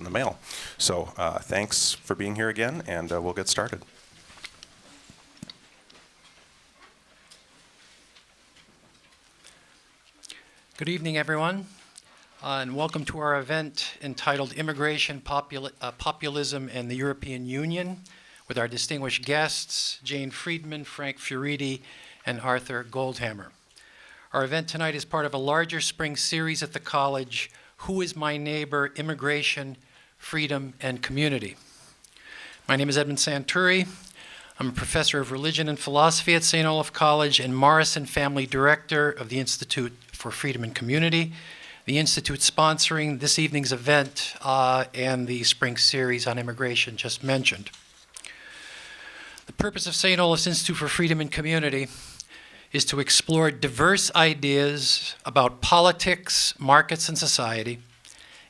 in the mail. So thanks for being here again, and we'll get started. Good evening, everyone, and welcome to our event entitled Immigration, Populism, and the European Union, with our distinguished guests, Jane Freedman, Furedi, and Arthur Goldhammer. Our event tonight is part of a larger spring series at the college, Who is My Neighbor? Immigration, Freedom, and Community. My name is Edmund Santeria. I'm a professor of religion and philosophy at St. Olaf College and Morrison Family Director of the Institute for Freedom and Community, the Institute sponsoring this evening's event and the spring series on immigration just mentioned. The purpose of St. Olaf's Institute for Freedom and Community is to explore diverse ideas about politics, markets, and society,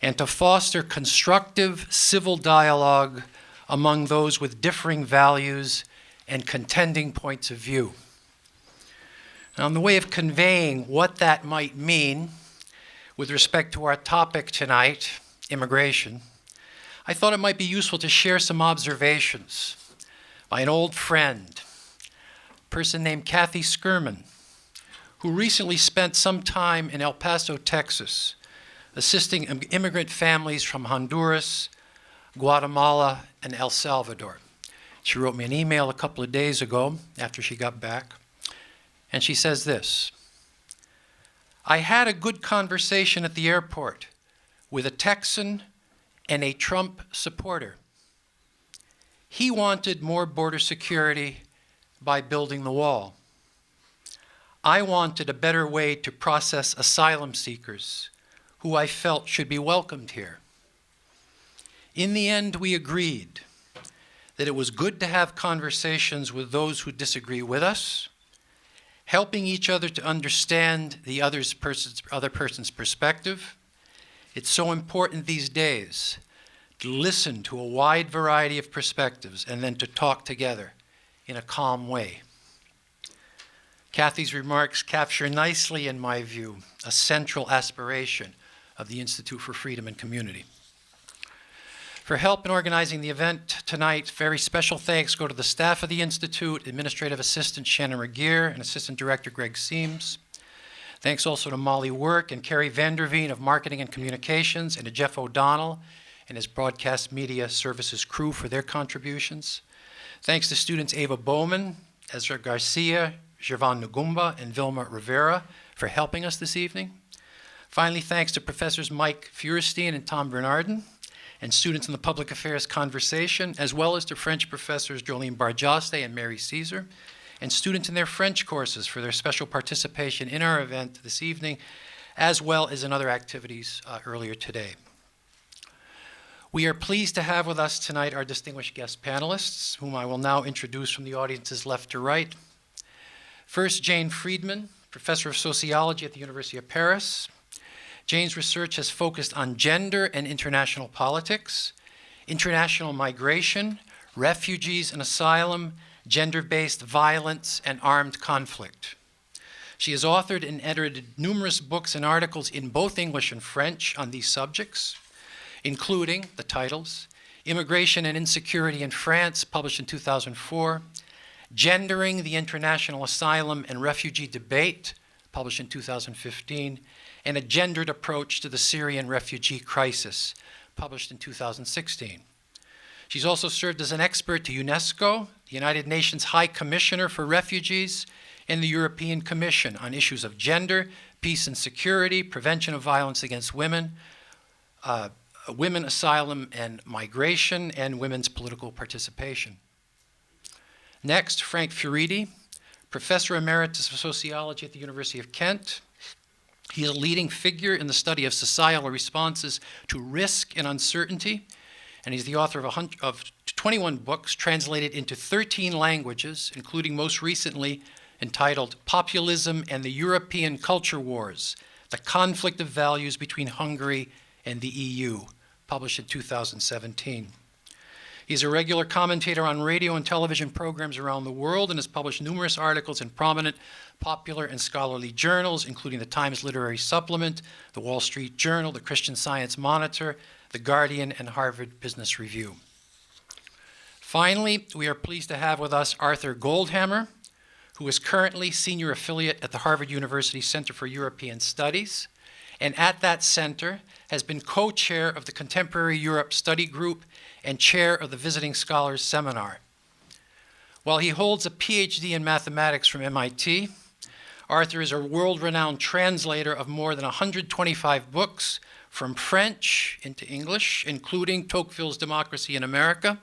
and to foster constructive civil dialogue among those with differing values and contending points of view. Now, in the way of conveying what that might mean with respect to our topic tonight, immigration, I thought it might be useful to share some observations by an old friend, a person named Kathy Skirman, who recently spent some time in El Paso, Texas, assisting immigrant families from Honduras, Guatemala, and El Salvador. She wrote me an email a couple of days ago after she got back, and she says this: I had a good conversation at the airport with a Texan and a Trump supporter. He wanted more border security by building the wall. I wanted a better way to process asylum seekers who I felt should be welcomed here. In the end, we agreed that it was good to have conversations with those who disagree with us, helping each other to understand the other person's perspective. It's so important these days to listen to a wide variety of perspectives and then to talk together in a calm way. Kathy's remarks capture nicely, in my view, a central aspiration of the Institute for Freedom and Community. For help in organizing the event tonight, very special thanks go to the staff of the Institute, Administrative Assistant Shannon Regier and Assistant Director Greg Seams. Thanks also to Molly Work and Carrie Vanderveen of Marketing and Communications, and to Jeff O'Donnell and his Broadcast Media Services crew for their contributions. Thanks to students Ava Bowman, Ezra Garcia, Gervan Ngumba, and Vilma Rivera for helping us this evening. Finally, thanks to Professors Mike Furestein and Tom Bernardin, and students in the Public Affairs Conversation, as well as to French professors Jolene Barjaste and Mary Caesar, and students in their French courses for their special participation in our event this evening, as well as in other activities earlier today. We are pleased to have with us tonight our distinguished guest panelists, whom I will now introduce from the audience's left to right. First, Jane Freedman, Professor of Sociology at the University of Paris. Jane's research has focused on gender and international politics, international migration, refugees and asylum, gender-based violence, and armed conflict. She has authored and edited numerous books and articles in both English and French on these subjects, including the titles: Immigration and Insecurity in France, published in 2004, Gendering the International Asylum and Refugee Debate, published in 2015, and A Gendered Approach to the Syrian Refugee Crisis, published in 2016. She's also served as an expert to UNESCO, the United Nations High Commissioner for Refugees, and the European Commission on issues of gender, peace and security, prevention of violence against women, women, asylum and migration, and women's political participation. Next, Frank Furedi, Professor Emeritus of Sociology at the University of Kent. He is a leading figure in the study of societal responses to risk and uncertainty, and he's the author of 21 books translated into 13 languages, including most recently entitled Populism and the European Culture Wars, The Conflict of Values Between Hungary and the EU, published in 2017. He's a regular commentator on radio and television programs around the world and has published numerous articles in prominent popular and scholarly journals, including the Times Literary Supplement, the Wall Street Journal, the Christian Science Monitor, The Guardian, and Harvard Business Review. Finally, we are pleased to have with us Arthur Goldhammer, who is currently Senior Affiliate at the Harvard University Center for European Studies, and at that center has been co-chair of the Contemporary Europe Study Group and chair of the Visiting Scholars Seminar. While he holds a PhD in mathematics from MIT, Arthur is a world-renowned translator of more than 125 books from French into English, including Tocqueville's Democracy in America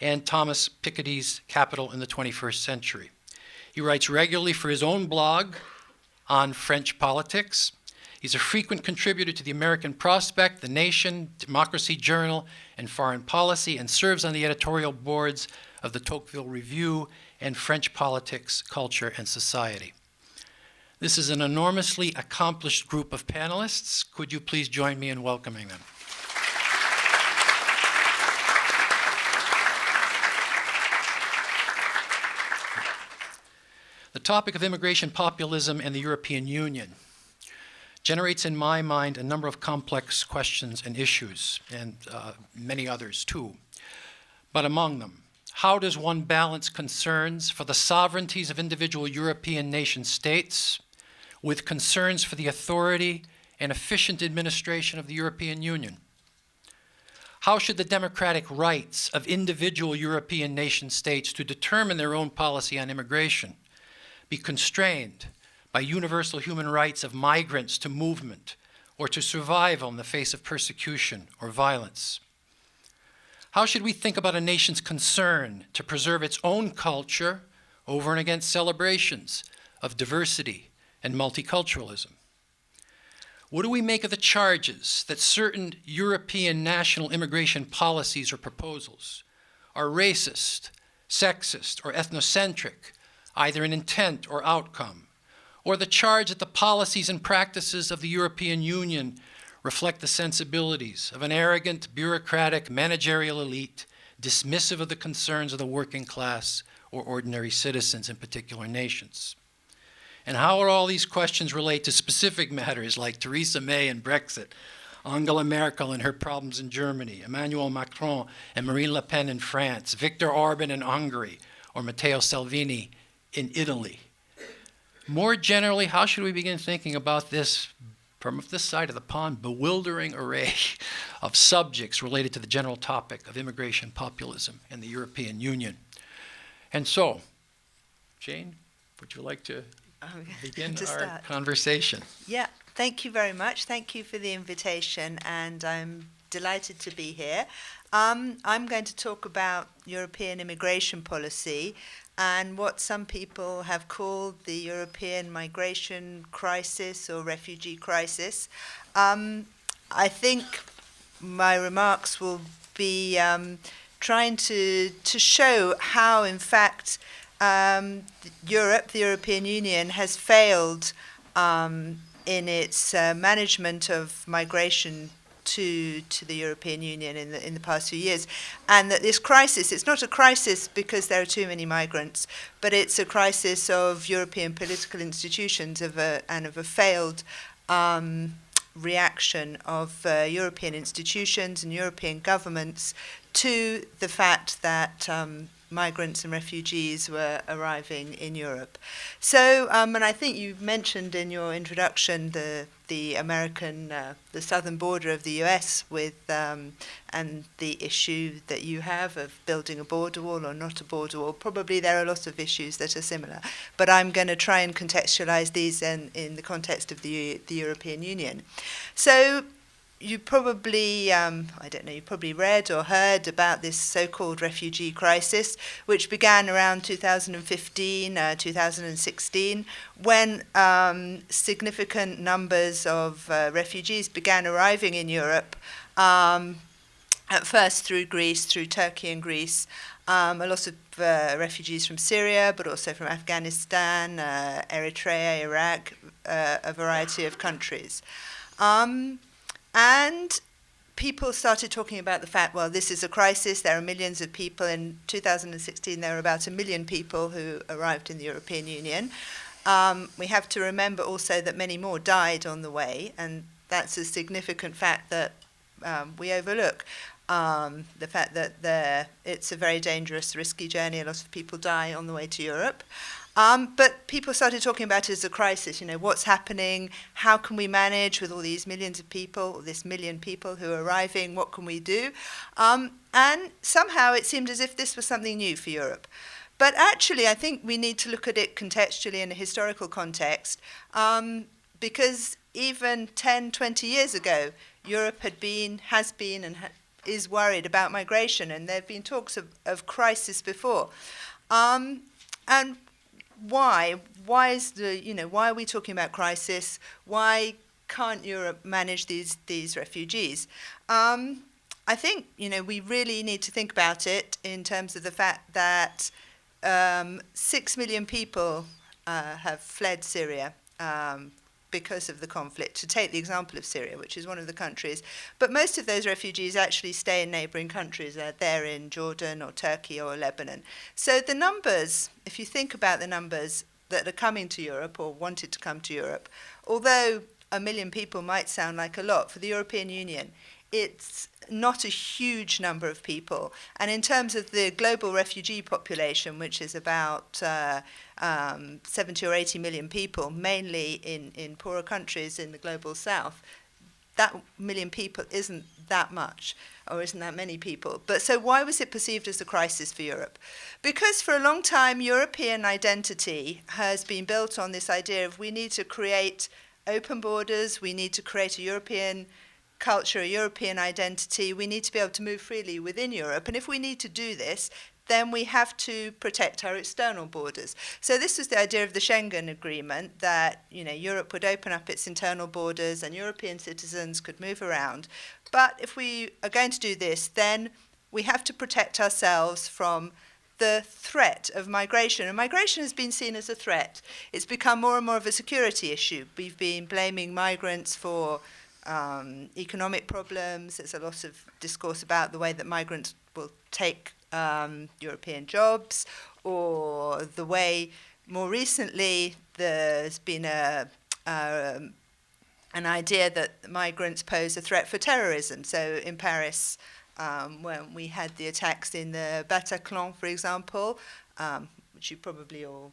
and Thomas Piketty's Capital in the 21st Century. He writes regularly for his own blog on French politics. He's a frequent contributor to the American Prospect, The Nation, Democracy Journal, and Foreign Policy, and serves on the editorial boards of the Tocqueville Review and French Politics, Culture, and Society. This is an enormously accomplished group of panelists. Could you please join me in welcoming them? The topic of immigration populism and the European Union generates in my mind a number of complex questions and issues, and many others too. But among them, how does one balance concerns for the sovereignties of individual European nation states with concerns for the authority and efficient administration of the European Union? How should the democratic rights of individual European nation states to determine their own policy on immigration be constrained by universal human rights of migrants to movement or to survival in the face of persecution or violence? How should we think about a nation's concern to preserve its own culture over and against celebrations of diversity and multiculturalism? What do we make of the charges that certain European national immigration policies or proposals are racist, sexist, or ethnocentric, either in intent or outcome, or the charge that the policies and practices of the European Union reflect the sensibilities of an arrogant, bureaucratic, managerial elite, dismissive of the concerns of the working class or ordinary citizens in particular nations? And how are all these questions relate to specific matters like Theresa May and Brexit, Angela Merkel and her problems in Germany, Emmanuel Macron and Marine Le Pen in France, Viktor Orban in Hungary, or Matteo Salvini in Italy? More generally, how should we begin thinking about this, from this side of the pond, bewildering array of subjects related to the general topic of immigration populism and the European Union? And so, Jane, would you like to begin our conversation? Yeah, thank you very much. Thank you for the invitation, and I'm delighted to be here. I'm going to talk about European immigration policy and what some people have called the European migration crisis or refugee crisis. I think my remarks will be trying to show how, in fact, Europe, the European Union, has failed in its management of migration to the European Union in the past few years, and that this crisis, it's not a crisis because there are too many migrants, but it's a crisis of European political institutions and of a failed reaction of European institutions and European governments to the fact that migrants and refugees were arriving in Europe. So, and I think you mentioned in your introduction the American, the southern border of the US with, and the issue that you have of building a border wall or not a border wall. Probably there are a lot of issues that are similar, but I'm going to try and contextualize these in the context of the European Union. So, you probably, I don't know, you probably read or heard about this so-called refugee crisis, which began around 2015, 2016, when significant numbers of refugees began arriving in Europe, at first through Greece, through Turkey and Greece, a lot of refugees from Syria, but also from Afghanistan, Eritrea, Iraq, a variety of countries. And people started talking about the fact, well, this is a crisis, there are millions of people. In 2016, there were about 1 million people who arrived in the European Union. We have to remember also that many more died on the way, and that's a significant fact that we overlook. The fact that it's a very dangerous, risky journey. A lot of people die on the way to Europe. But people started talking about it as a crisis. What's happening? How can we manage with all these millions of people, or this million people who are arriving? What can we do? And somehow it seemed as if this was something new for Europe. But actually, I think we need to look at it contextually in a historical context, because even 10, 20 years ago, Europe has been, is worried about migration, and there have been talks of crisis before. And why? Why are we talking about crisis? Why can't Europe manage these refugees? I think we really need to think about it in terms of the fact that 6 million people have fled Syria because of the conflict, to take the example of Syria, which is one of the countries. But most of those refugees actually stay in neighbouring countries. They're in Jordan or Turkey or Lebanon. So the numbers, if you think about the numbers that are coming to Europe or wanted to come to Europe, although 1 million people might sound like a lot, for the European Union, it's not a huge number of people. And in terms of the global refugee population, which is about 70 or 80 million people, mainly in poorer countries in the global south, that million people isn't that much, or isn't that many people. But so why was it perceived as a crisis for Europe? Because for a long time, European identity has been built on this idea of we need to create open borders, we need to create a European culture, a European identity. We need to be able to move freely within Europe. And if we need to do this, then we have to protect our external borders. So this was the idea of the Schengen Agreement, that Europe would open up its internal borders and European citizens could move around. But if we are going to do this, then we have to protect ourselves from the threat of migration. And migration has been seen as a threat. It's become more and more of a security issue. We've been blaming migrants for economic problems. There's a lot of discourse about the way that migrants will take European jobs, or the way more recently there's been an idea that migrants pose a threat for terrorism. So in Paris, when we had the attacks in the Bataclan, for example, which you probably all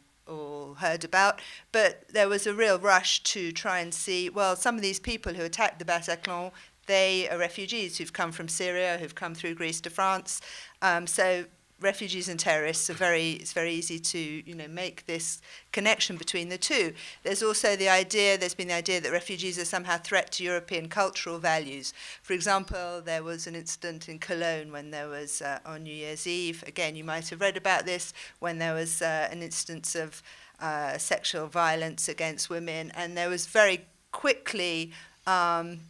heard about, but there was a real rush to try and see, well, some of these people who attacked the Bataclan, they are refugees who've come from Syria, who've come through Greece to France. So refugees and terrorists it's very easy to make this connection between the two. There's been the idea that refugees are somehow a threat to European cultural values. For example, there was an incident in Cologne when there was, on New Year's Eve, again, you might have read about this, when there was an instance of sexual violence against women, and there was very quickly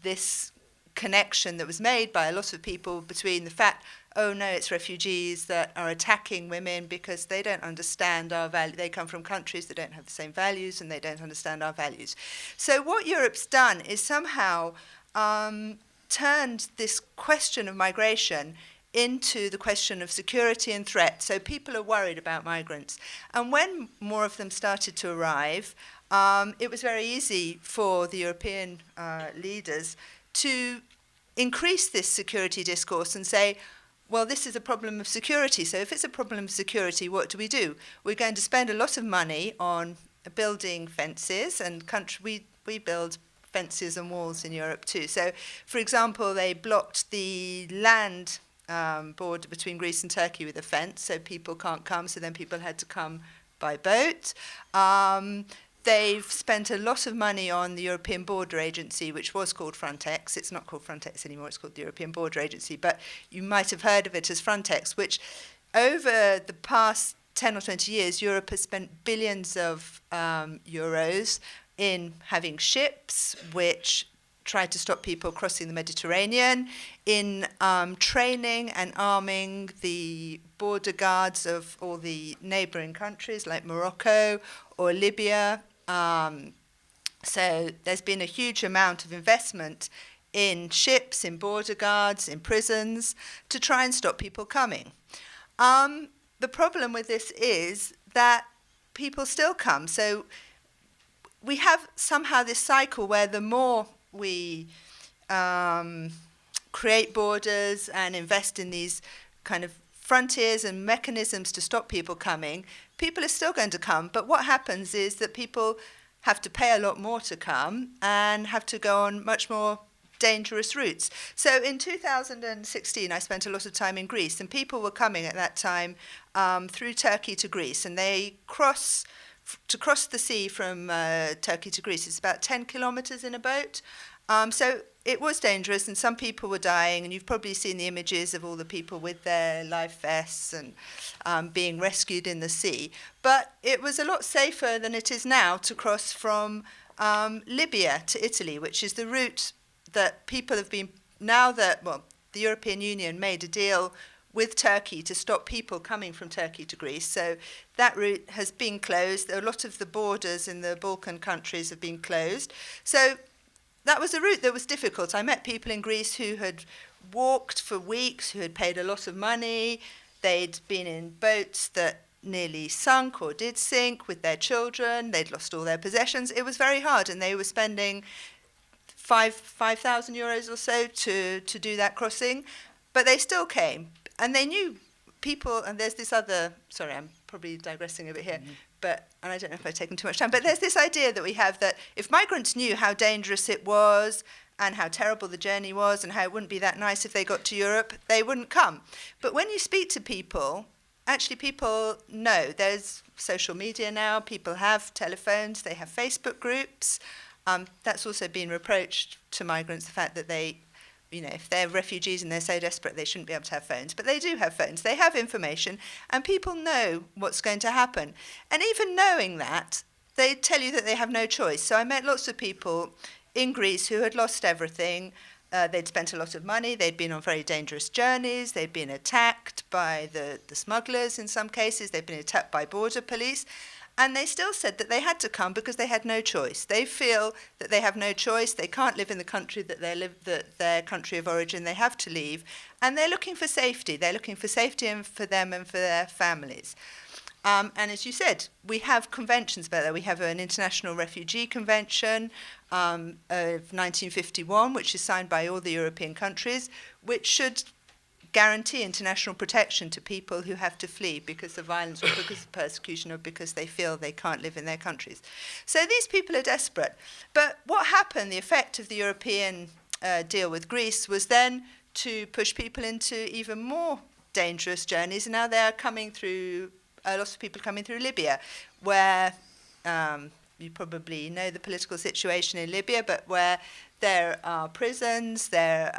this connection that was made by a lot of people between the fact, oh no, it's refugees that are attacking women because they don't understand our value. They come from countries that don't have the same values and they don't understand our values. So what Europe's done is somehow turned this question of migration into the question of security and threat. So people are worried about migrants. And when more of them started to arrive, it was very easy for the European leaders to increase this security discourse and say, well, this is a problem of security. So if it's a problem of security, what do? We're going to spend a lot of money on building fences, and we build fences and walls in Europe too. So, for example, they blocked the land border between Greece and Turkey with a fence, so people can't come, so then people had to come by boat. They've spent a lot of money on the European Border Agency, which was called Frontex. It's not called Frontex anymore, it's called the European Border Agency, but you might have heard of it as Frontex, which over the past 10 or 20 years, Europe has spent billions of euros in having ships which try to stop people crossing the Mediterranean, in training and arming the border guards of all the neighbouring countries like Morocco or Libya. So there's been a huge amount of investment in ships, in border guards, in prisons, to try and stop people coming. The problem with this is that people still come. So we have somehow this cycle where the more we create borders and invest in these kind of frontiers and mechanisms to stop people coming, people are still going to come. But what happens is that people have to pay a lot more to come and have to go on much more dangerous routes. So in 2016, I spent a lot of time in Greece, and people were coming at that time through Turkey to Greece, and they cross the sea from Turkey to Greece. It's about 10 kilometers in a boat. So it was dangerous, and some people were dying, and you've probably seen the images of all the people with their life vests and being rescued in the sea. But it was a lot safer than it is now to cross from Libya to Italy, which is the route that people have been, now that, well, the European Union made a deal with Turkey to stop people coming from Turkey to Greece. So that route has been closed. A lot of the borders in the Balkan countries have been closed. So that was a route that was difficult. I met people in Greece who had walked for weeks, who had paid a lot of money. They'd been in boats that nearly sunk or did sink with their children. They'd lost all their possessions. It was very hard, and they were spending 5,000 euros or so to do that crossing. But they still came. And they knew people, and there's this other, sorry, I'm probably digressing a bit here, and I don't know if I've taken too much time, but there's this idea that we have that if migrants knew how dangerous it was and how terrible the journey was and how it wouldn't be that nice if they got to Europe, they wouldn't come. But when you speak to people, actually people know. There's social media now, people have telephones, they have Facebook groups. That's also been reproached to migrants, the fact that they, if they're refugees and they're so desperate, they shouldn't be able to have phones. But they do have phones. They have information, and people know what's going to happen. And even knowing that, they tell you that they have no choice. So I met lots of people in Greece who had lost everything. They'd spent a lot of money. They'd been on very dangerous journeys. They'd been attacked by the smugglers in some cases. They'd been attacked by border police. And they still said that they had to come because they had no choice. They feel that they have no choice. They can't live in the country that their country of origin. They have to leave. And they're looking for safety. They're looking for safety for them and for their families. And as you said, we have conventions about that. We have an International Refugee Convention of 1951, which is signed by all the European countries, which should guarantee international protection to people who have to flee because of violence or because of persecution or because they feel they can't live in their countries. So these people are desperate. But what happened, the effect of the European deal with Greece was then to push people into even more dangerous journeys. And now they are coming through, lots of people coming through Libya, where you probably know the political situation in Libya, but where there are prisons, there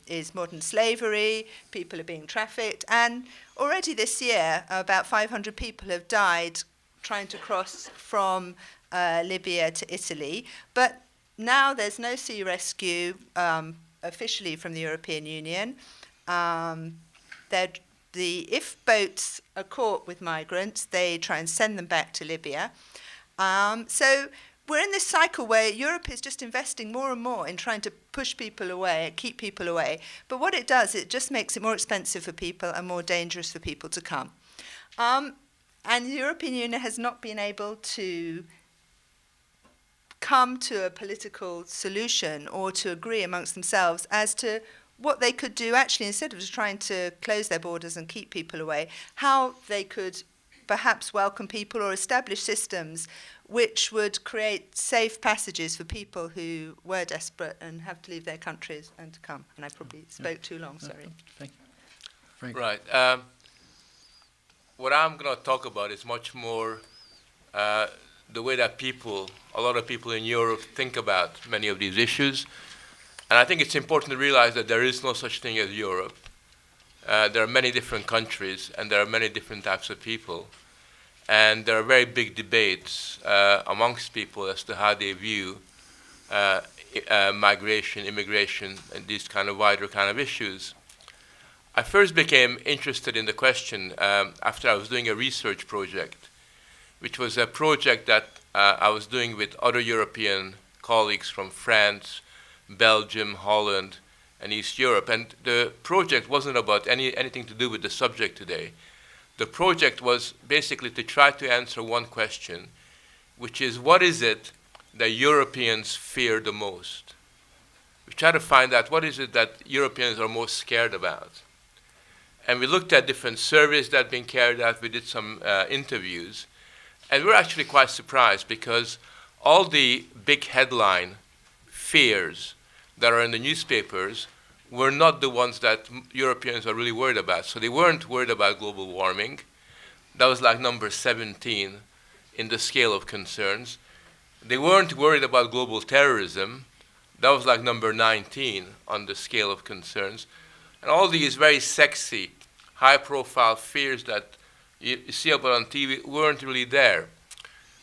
is modern slavery, people are being trafficked, and already this year about 500 people have died trying to cross from Libya to Italy. But now there's no sea rescue officially from the European Union. If boats are caught with migrants, they try and send them back to Libya. So we're in this cycle where Europe is just investing more and more in trying to push people away, keep people away. But what it does, it just makes it more expensive for people and more dangerous for people to come. And the European Union has not been able to come to a political solution or to agree amongst themselves as to what they could do actually, instead of just trying to close their borders and keep people away, how they could perhaps welcome people or establish systems which would create safe passages for people who were desperate and have to leave their countries and to come. And I probably spoke too long, sorry. Thank you. Frank. Right. What I'm going to talk about is much more the way that a lot of people in Europe think about many of these issues. And I think it's important to realize that there is no such thing as Europe. There are many different countries, and there are many different types of people. And there are very big debates amongst people as to how they view migration, immigration, and these kind of wider kind of issues. I first became interested in the question after I was doing a research project, which was a project that I was doing with other European colleagues from France, Belgium, Holland, and East Europe. And the project wasn't about anything to do with the subject today. The project was basically to try to answer one question, which is, what is it that Europeans fear the most? We tried to find out what is it that Europeans are most scared about. And we looked at different surveys that had been carried out. We did some interviews. And we were actually quite surprised because all the big headline fears that are in the newspapers were not the ones that Europeans are really worried about. So they weren't worried about global warming. That was like number 17 in the scale of concerns. They weren't worried about global terrorism. That was like number 19 on the scale of concerns. And all these very sexy, high-profile fears that you see about on TV weren't really there.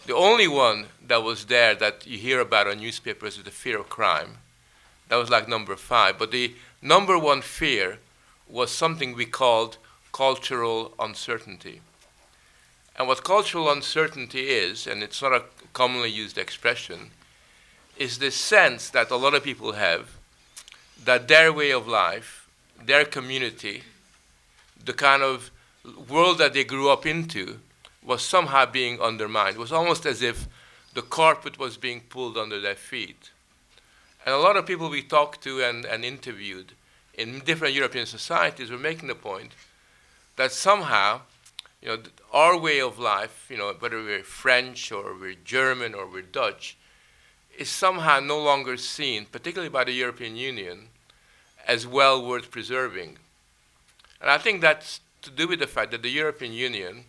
The only one that was there that you hear about on newspapers is the fear of crime. That was like number 5. But the number 1 fear was something we called cultural uncertainty. And what cultural uncertainty is, and it's not a commonly used expression, is this sense that a lot of people have that their way of life, their community, the kind of world that they grew up into was somehow being undermined. It was almost as if the carpet was being pulled under their feet. And a lot of people we talked to and interviewed in different European societies were making the point that somehow, our way of life, whether we're French or we're German or we're Dutch, is somehow no longer seen, particularly by the European Union, as well worth preserving. And I think that's to do with the fact that the European Union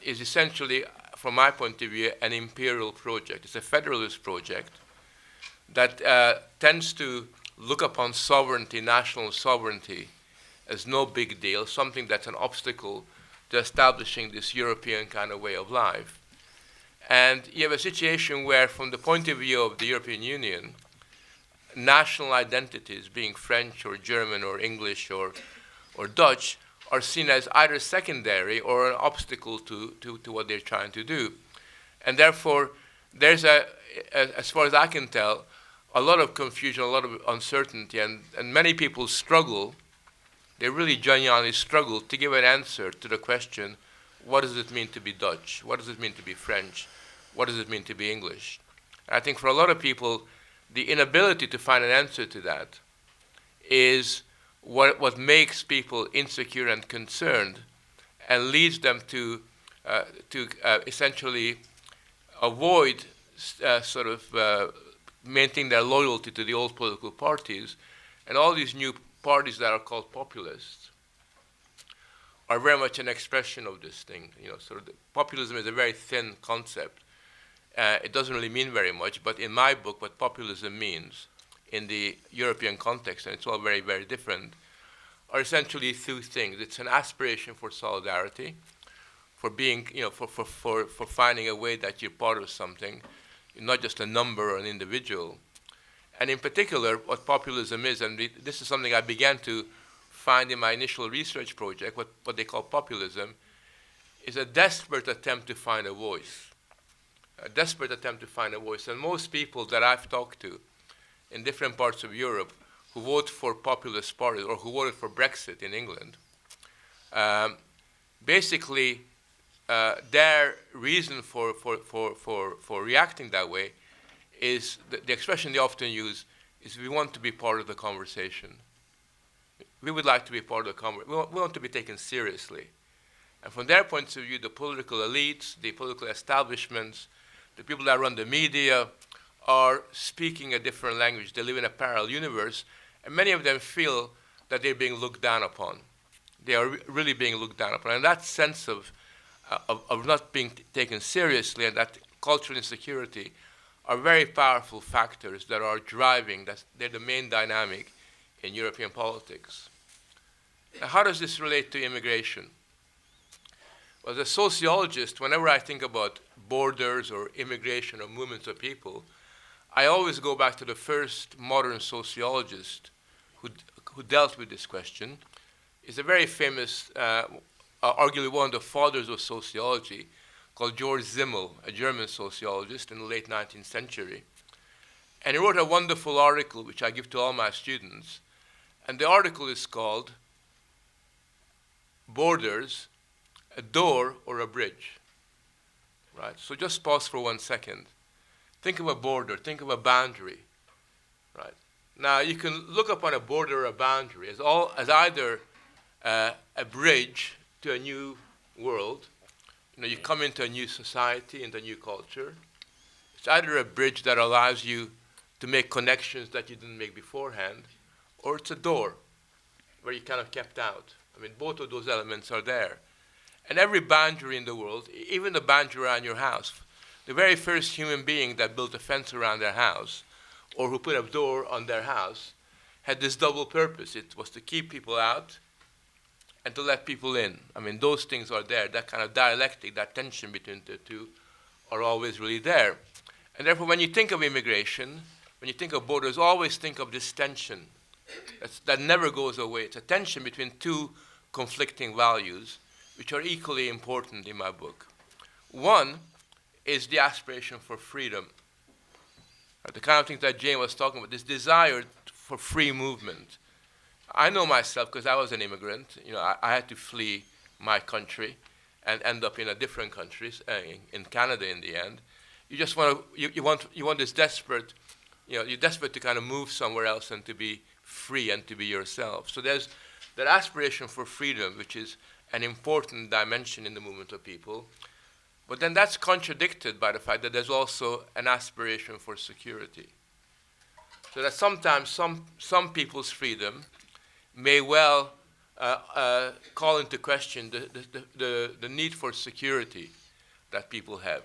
is essentially, from my point of view, an imperial project. It's a federalist project that tends to look upon sovereignty, national sovereignty, as no big deal, something that's an obstacle to establishing this European kind of way of life. And you have a situation where, from the point of view of the European Union, national identities, being French or German or English or Dutch, are seen as either secondary or an obstacle to what they're trying to do. And therefore, there's as far as I can tell, a lot of confusion, a lot of uncertainty, and many people struggle, they really genuinely struggle to give an answer to the question, what does it mean to be Dutch? What does it mean to be French? What does it mean to be English? And I think for a lot of people, the inability to find an answer to that is what makes people insecure and concerned and leads them to essentially avoid maintaining their loyalty to the old political parties. And all these new parties that are called populists are very much an expression of this thing. Populism is a very thin concept. It doesn't really mean very much, but in my book, what populism means in the European context, and it's all very, very different, are essentially 2 things. It's an aspiration for solidarity, for being, for finding a way that you're part of something, not just a number or an individual. And in particular, what populism is, and this is something I began to find in my initial research project, what they call populism, is a desperate attempt to find a voice. A desperate attempt to find a voice. And most people that I've talked to in different parts of Europe who vote for populist parties or who voted for Brexit in England, basically their reason for reacting that way is the expression they often use is we want to be part of the conversation. We would like to be part of the conversation. We want to be taken seriously. And from their points of view, the political elites, the political establishments, the people that run the media are speaking a different language. They live in a parallel universe, and many of them feel that they're being looked down upon. They are really being looked down upon. And that sense of not being taken seriously and that cultural insecurity are very powerful factors that are driving, they're the main dynamic in European politics. Now, how does this relate to immigration? Well, as a sociologist, whenever I think about borders or immigration or movements of people, I always go back to the first modern sociologist who dealt with this question. He's a very famous, arguably one of the fathers of sociology, called George Simmel, a German sociologist in the late 19th century. And he wrote a wonderful article, which I give to all my students. And the article is called Borders, a Door or a Bridge. Right? So just pause for 1 second. Think of a border, think of a boundary. Right? Now, you can look upon a border or a boundary as either a bridge to a new world. You come into a new society, into a new culture. It's either a bridge that allows you to make connections that you didn't make beforehand, or it's a door where you're kind of kept out. I mean, both of those elements are there. And every boundary in the world, even the boundary around your house, the very first human being that built a fence around their house or who put a door on their house had this double purpose. It was to keep people out and to let people in. I mean, those things are there. That kind of dialectic, that tension between the two are always really there. And therefore, when you think of immigration, when you think of borders, always think of this tension. That never goes away. It's a tension between two conflicting values, which are equally important in my book. One is the aspiration for freedom. The kind of things that Jane was talking about, this desire for free movement. I know myself because I was an immigrant. I had to flee my country and end up in a different country, in Canada in the end. You just want to, you want this desperate, you're desperate to kind of move somewhere else and to be free and to be yourself. So there's that aspiration for freedom, which is an important dimension in the movement of people. But then that's contradicted by the fact that there's also an aspiration for security. So that sometimes some people's freedom may well call into question the need for security that people have.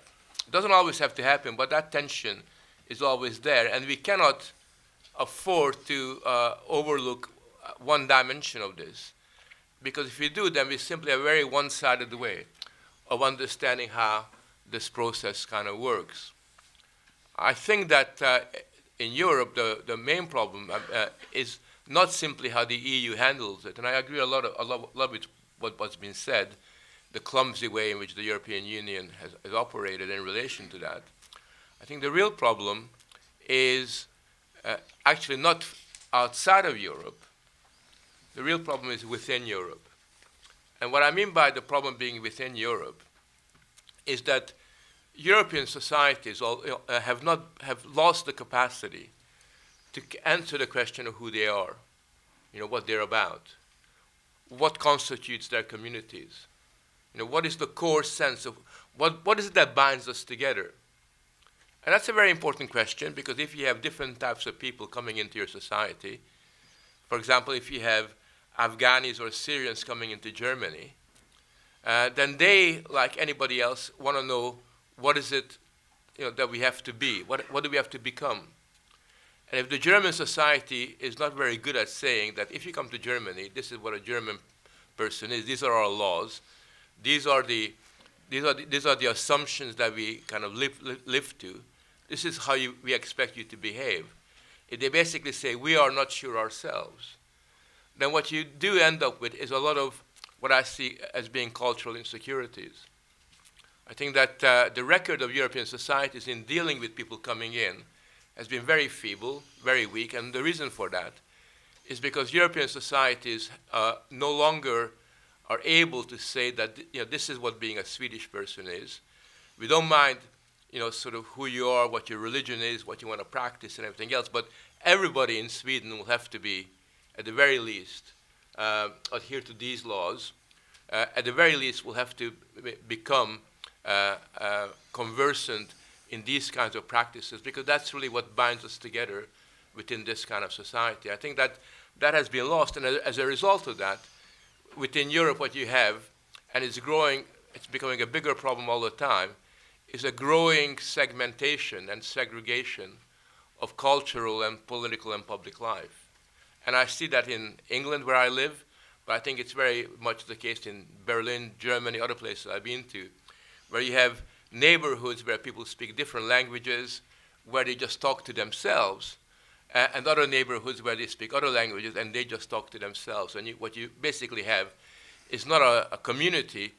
It doesn't always have to happen, but that tension is always there, and we cannot afford to overlook one dimension of this. Because if we do, then we simply have a very one-sided way of understanding how this process kind of works. I think that in Europe, the main problem is not simply how the EU handles it, and I agree a lot with what's been said, the clumsy way in which the European Union has operated in relation to that. I think the real problem is actually not outside of Europe. The real problem is within Europe. And what I mean by the problem being within Europe is that European societies have lost the capacity to answer the question of who they are, what they're about, what constitutes their communities, what is the core sense of what is it that binds us together. And that's a very important question, because if you have different types of people coming into your society, for example, if you have Afghanis or Syrians coming into Germany, then they, like anybody else, want to know what is it that we have to be, what do we have to become. And if the German society is not very good at saying that if you come to Germany, this is what a German person is, these are our laws, these are the assumptions that we kind of live to, this is how we expect you to behave. If they basically say, we are not sure ourselves, then what you do end up with is a lot of what I see as being cultural insecurities. I think that the record of European societies in dealing with people coming in has been very feeble, very weak, and the reason for that is because European societies no longer are able to say that this is what being a Swedish person is. We don't mind sort of who you are, what your religion is, what you want to practice and everything else, but everybody in Sweden will have to be, at the very least, adhere to these laws. At the very least, will have to become conversant in these kinds of practices, because that's really what binds us together within this kind of society. I think that has been lost, and as a result of that, within Europe what you have, and it's becoming a bigger problem all the time, is a growing segmentation and segregation of cultural and political and public life. And I see that in England, where I live, but I think it's very much the case in Berlin, Germany, other places I've been to, where you have neighborhoods where people speak different languages, where they just talk to themselves, and other neighborhoods where they speak other languages and they just talk to themselves. And what you basically have is not a community,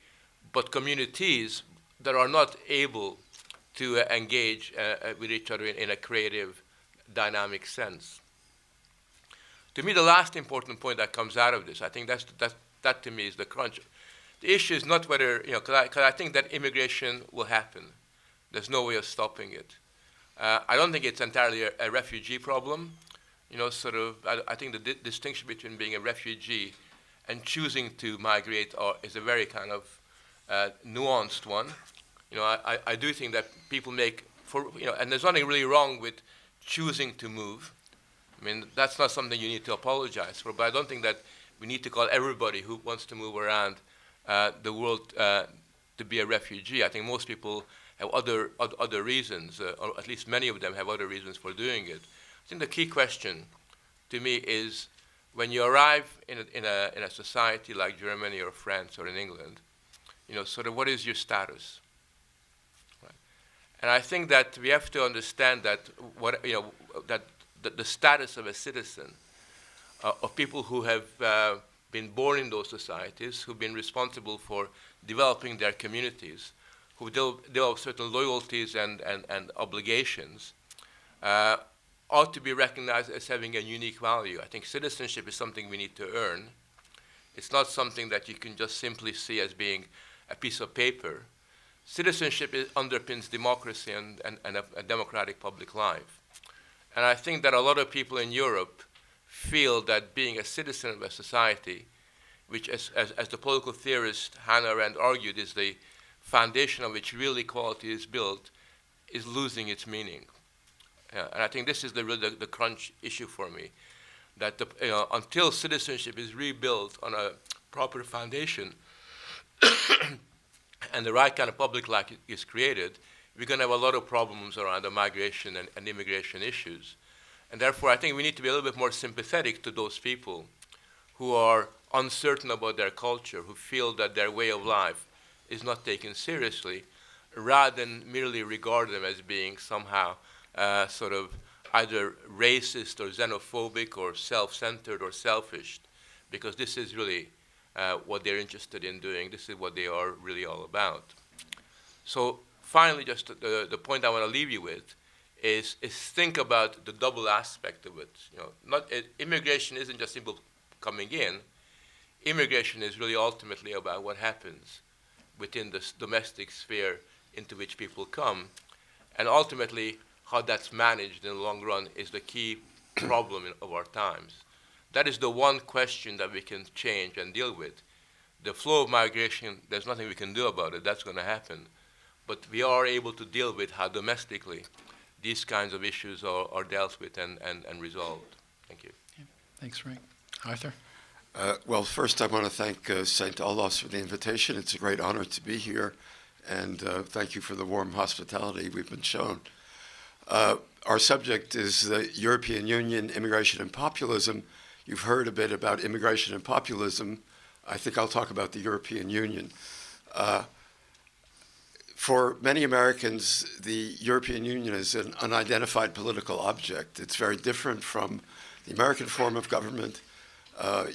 but communities that are not able to engage with each other in a creative, dynamic sense. To me, the last important point that comes out of this, I think that to me is the crunch. The issue is not whether, because I think that immigration will happen. There's no way of stopping it. I don't think it's entirely a refugee problem. I think the distinction between being a refugee and choosing to migrate is a very kind of nuanced one. I do think that people and there's nothing really wrong with choosing to move. I mean, that's not something you need to apologize for, but I don't think that we need to call everybody who wants to move around the world to be a refugee. I think most people have other reasons, or at least many of them have other reasons for doing it. I think the key question to me is when you arrive in a society like Germany or France or in England, what is your status? Right? And I think that we have to understand that the status of a citizen, of people who have been born in those societies, who've been responsible for developing their communities, who develop certain loyalties and obligations, ought to be recognized as having a unique value. I think citizenship is something we need to earn. It's not something that you can just simply see as being a piece of paper. Citizenship underpins democracy and a democratic public life. And I think that a lot of people in Europe feel that being a citizen of a society, which as the political theorist Hannah Arendt argued is the foundation on which real equality is built, is losing its meaning. And I think this is the crunch issue for me, that until citizenship is rebuilt on a proper foundation and the right kind of public life is created, we're going to have a lot of problems around the migration and immigration issues. And therefore, I think we need to be a little bit more sympathetic to those people who are uncertain about their culture, who feel that their way of life is not taken seriously, rather than merely regard them as being somehow either racist or xenophobic or self-centered or selfish, because this is really what they're interested in doing. This is what they are really all about. So finally, just the point I want to leave you with is think about the double aspect of it. Immigration isn't just simple coming in. Immigration is really ultimately about what happens within the domestic sphere into which people come, and ultimately how that's managed in the long run is the key problem of our times. That is the one question that we can change and deal with. The flow of migration, there's nothing we can do about it. That's going to happen. But we are able to deal with how domestically these kinds of issues are dealt with and resolved. Thank you. Yeah. Thanks, Frank. Arthur? Well, first I want to thank St. Olaf's for the invitation. It's a great honor to be here, and thank you for the warm hospitality we've been shown. Our subject is the European Union, immigration and populism. You've heard a bit about immigration and populism. I think I'll talk about the European Union. For many Americans, the European Union is an unidentified political object. It's very different from the American form of government.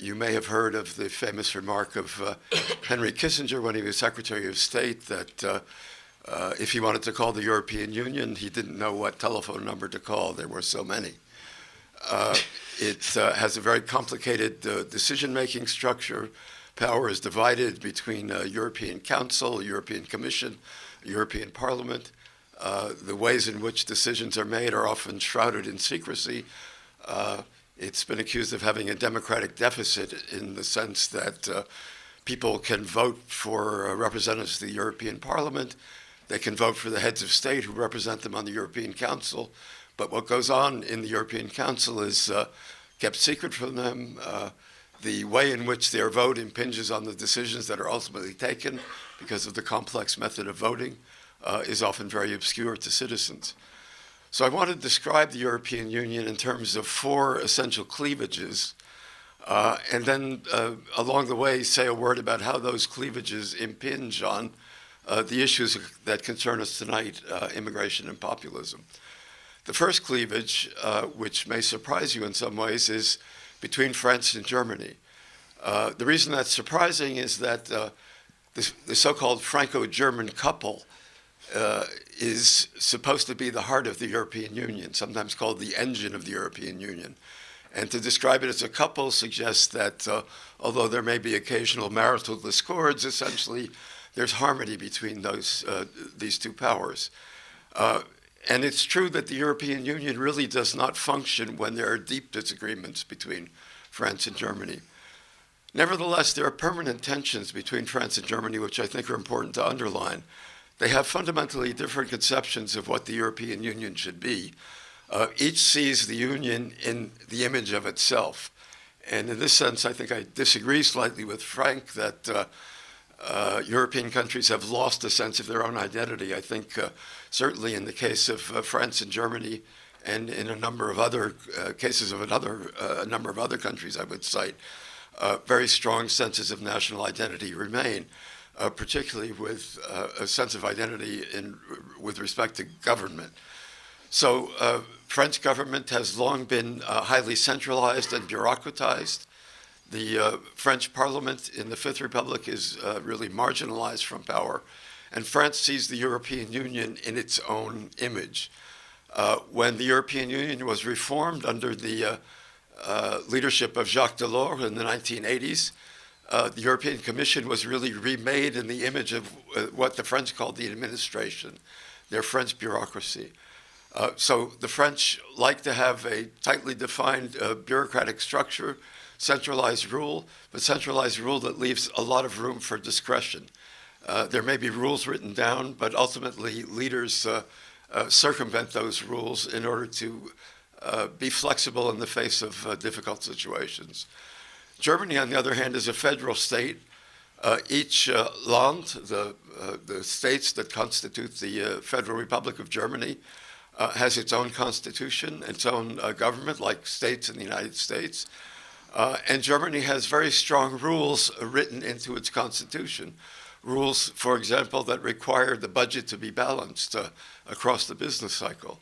You may have heard of the famous remark of Henry Kissinger when he was Secretary of State that if he wanted to call the European Union, he didn't know what telephone number to call. There were so many. It has a very complicated decision-making structure. Power is divided between a European Council, a European Commission, a European Parliament. The ways in which decisions are made are often shrouded in secrecy. It's been accused of having a democratic deficit in the sense that people can vote for representatives of the European Parliament. They can vote for the heads of state who represent them on the European Council. But what goes on in the European Council is kept secret from them. The way in which their vote impinges on the decisions that are ultimately taken because of the complex method of voting is often very obscure to citizens. So I want to describe the European Union in terms of four essential cleavages, and then along the way say a word about how those cleavages impinge on the issues that concern us tonight, immigration and populism. The first cleavage, which may surprise you in some ways, is between France and Germany. The reason that's surprising is that the so-called Franco-German couple is supposed to be the heart of the European Union, sometimes called the engine of the European Union. And to describe it as a couple suggests that although there may be occasional marital discords, essentially there's harmony between these two powers. And it's true that the European Union really does not function when there are deep disagreements between France and Germany. Nevertheless, there are permanent tensions between France and Germany, which I think are important to underline. They have fundamentally different conceptions of what the European Union should be. Each sees the Union in the image of itself. And in this sense, I think I disagree slightly with Frank that European countries have lost a sense of their own identity. I think certainly in the case of France and Germany, and in a number of other cases of a number of other countries I would cite, very strong senses of national identity remain, particularly with a sense of identity with respect to government. So French government has long been highly centralized and bureaucratized. The French Parliament in the Fifth Republic is really marginalized from power, and France sees the European Union in its own image. When the European Union was reformed under the leadership of Jacques Delors in the 1980s, the European Commission was really remade in the image of what the French called the administration, their French bureaucracy. So the French like to have a tightly defined bureaucratic structure, centralized rule, but centralized rule that leaves a lot of room for discretion. There may be rules written down, but ultimately leaders circumvent those rules in order to be flexible in the face of difficult situations. Germany, on the other hand, is a federal state. Each Land, the states that constitute the Federal Republic of Germany, has its own constitution, its own government, like states in the United States. And Germany has very strong rules written into its constitution. Rules, for example, that require the budget to be balanced across the business cycle.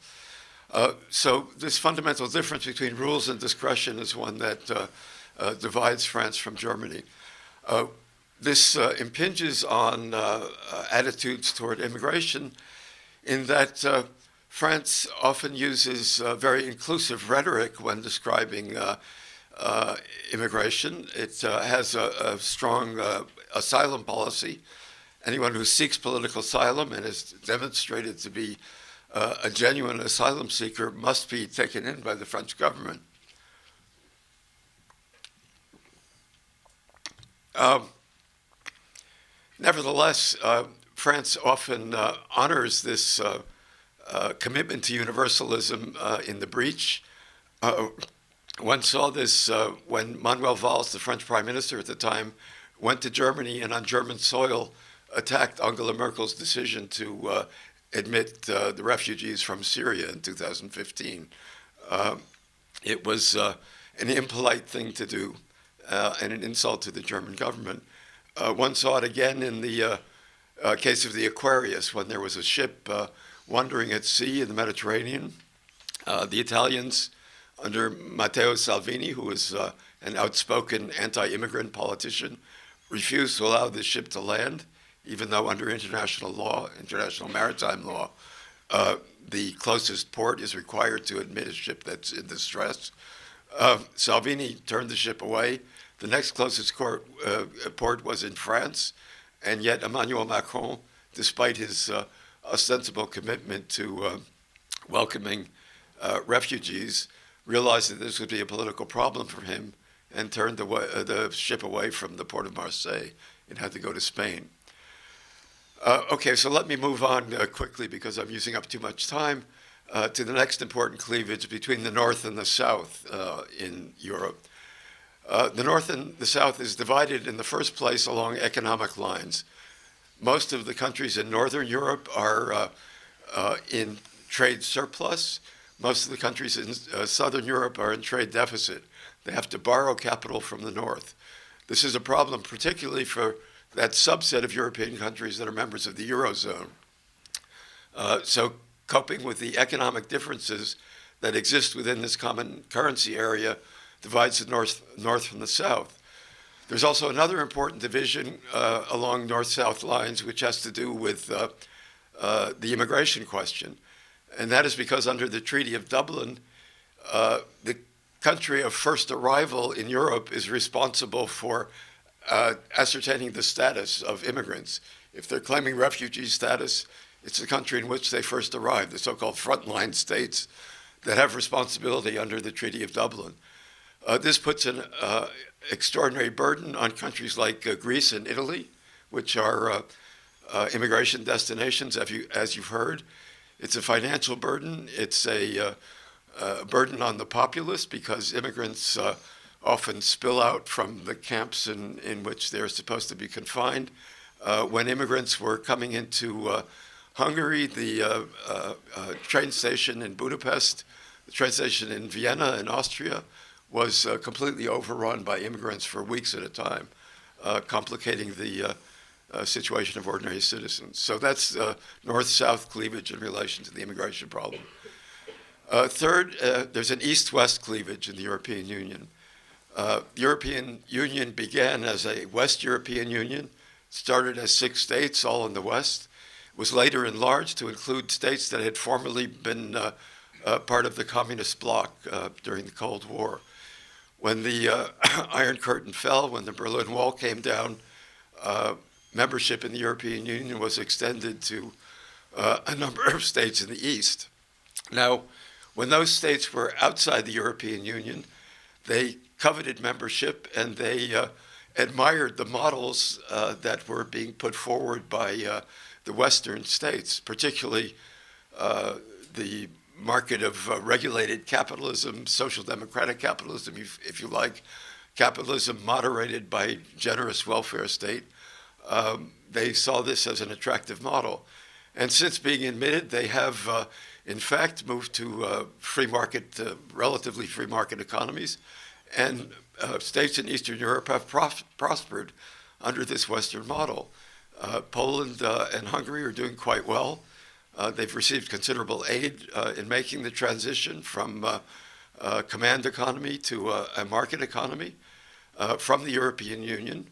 So this fundamental difference between rules and discretion is one that divides France from Germany. This impinges on attitudes toward immigration in that France often uses very inclusive rhetoric when describing immigration. It has a strong asylum policy. Anyone who seeks political asylum and is demonstrated to be a genuine asylum seeker must be taken in by the French government. Nevertheless, France often honors this commitment to universalism in the breach. One saw this when Manuel Valls, the French prime minister at the time, went to Germany and on German soil attacked Angela Merkel's decision to admit the refugees from Syria in 2015. It was an impolite thing to do and an insult to the German government. One saw it again in the case of the Aquarius, when there was a ship wandering at sea in the Mediterranean. The Italians, under Matteo Salvini, who was an outspoken anti-immigrant politician, refused to allow this ship to land, even though under international law, international maritime law, the closest port is required to admit a ship that's in distress. Salvini turned the ship away. The next closest port was in France, and yet Emmanuel Macron, despite his ostensible commitment to welcoming refugees, realized that this would be a political problem for him and turned the ship away from the port of Marseille. It had to go to Spain. Okay, so let me move on quickly, because I'm using up too much time, to the next important cleavage between the North and the South in Europe. The North and the South is divided in the first place along economic lines. Most of the countries in Northern Europe are in trade surplus. Most of the countries in Southern Europe are in trade deficit. They have to borrow capital from the North. This is a problem particularly for that subset of European countries that are members of the Eurozone. So coping with the economic differences that exist within this common currency area divides the North from the South. There's also another important division along North-South lines, which has to do with the immigration question. And that is because under the Treaty of Dublin, the country of first arrival in Europe is responsible for ascertaining the status of immigrants. If they're claiming refugee status, It's the country in which they first arrived, the so-called frontline states that have responsibility under the Treaty of Dublin. This puts an extraordinary burden on countries like Greece and Italy, which are immigration destinations, as you've heard. It's a financial burden. It's a burden on the populace because immigrants often spill out from the camps in which they're supposed to be confined. When immigrants were coming into Hungary, the train station in Budapest, the train station in Vienna in Austria was completely overrun by immigrants for weeks at a time, complicating the situation of ordinary citizens. So that's north-south cleavage in relation to the immigration problem. Third, there's an east-west cleavage in the European Union. The European Union began as a West European Union, started as 6 states, all in the West, was later enlarged to include states that had formerly been part of the communist bloc during the Cold War. When the Iron Curtain fell, when the Berlin Wall came down, membership in the European Union was extended to a number of states in the East. Now, when those states were outside the European Union, they coveted membership and they admired the models that were being put forward by the Western states, particularly the market of regulated capitalism, social democratic capitalism, if you like, capitalism moderated by generous welfare state. They saw this as an attractive model. And since being admitted, they have, in fact, moved to free market, relatively free market economies. And states in Eastern Europe have prospered under this Western model. Poland and Hungary are doing quite well. They've received considerable aid in making the transition from a command economy to a market economy from the European Union.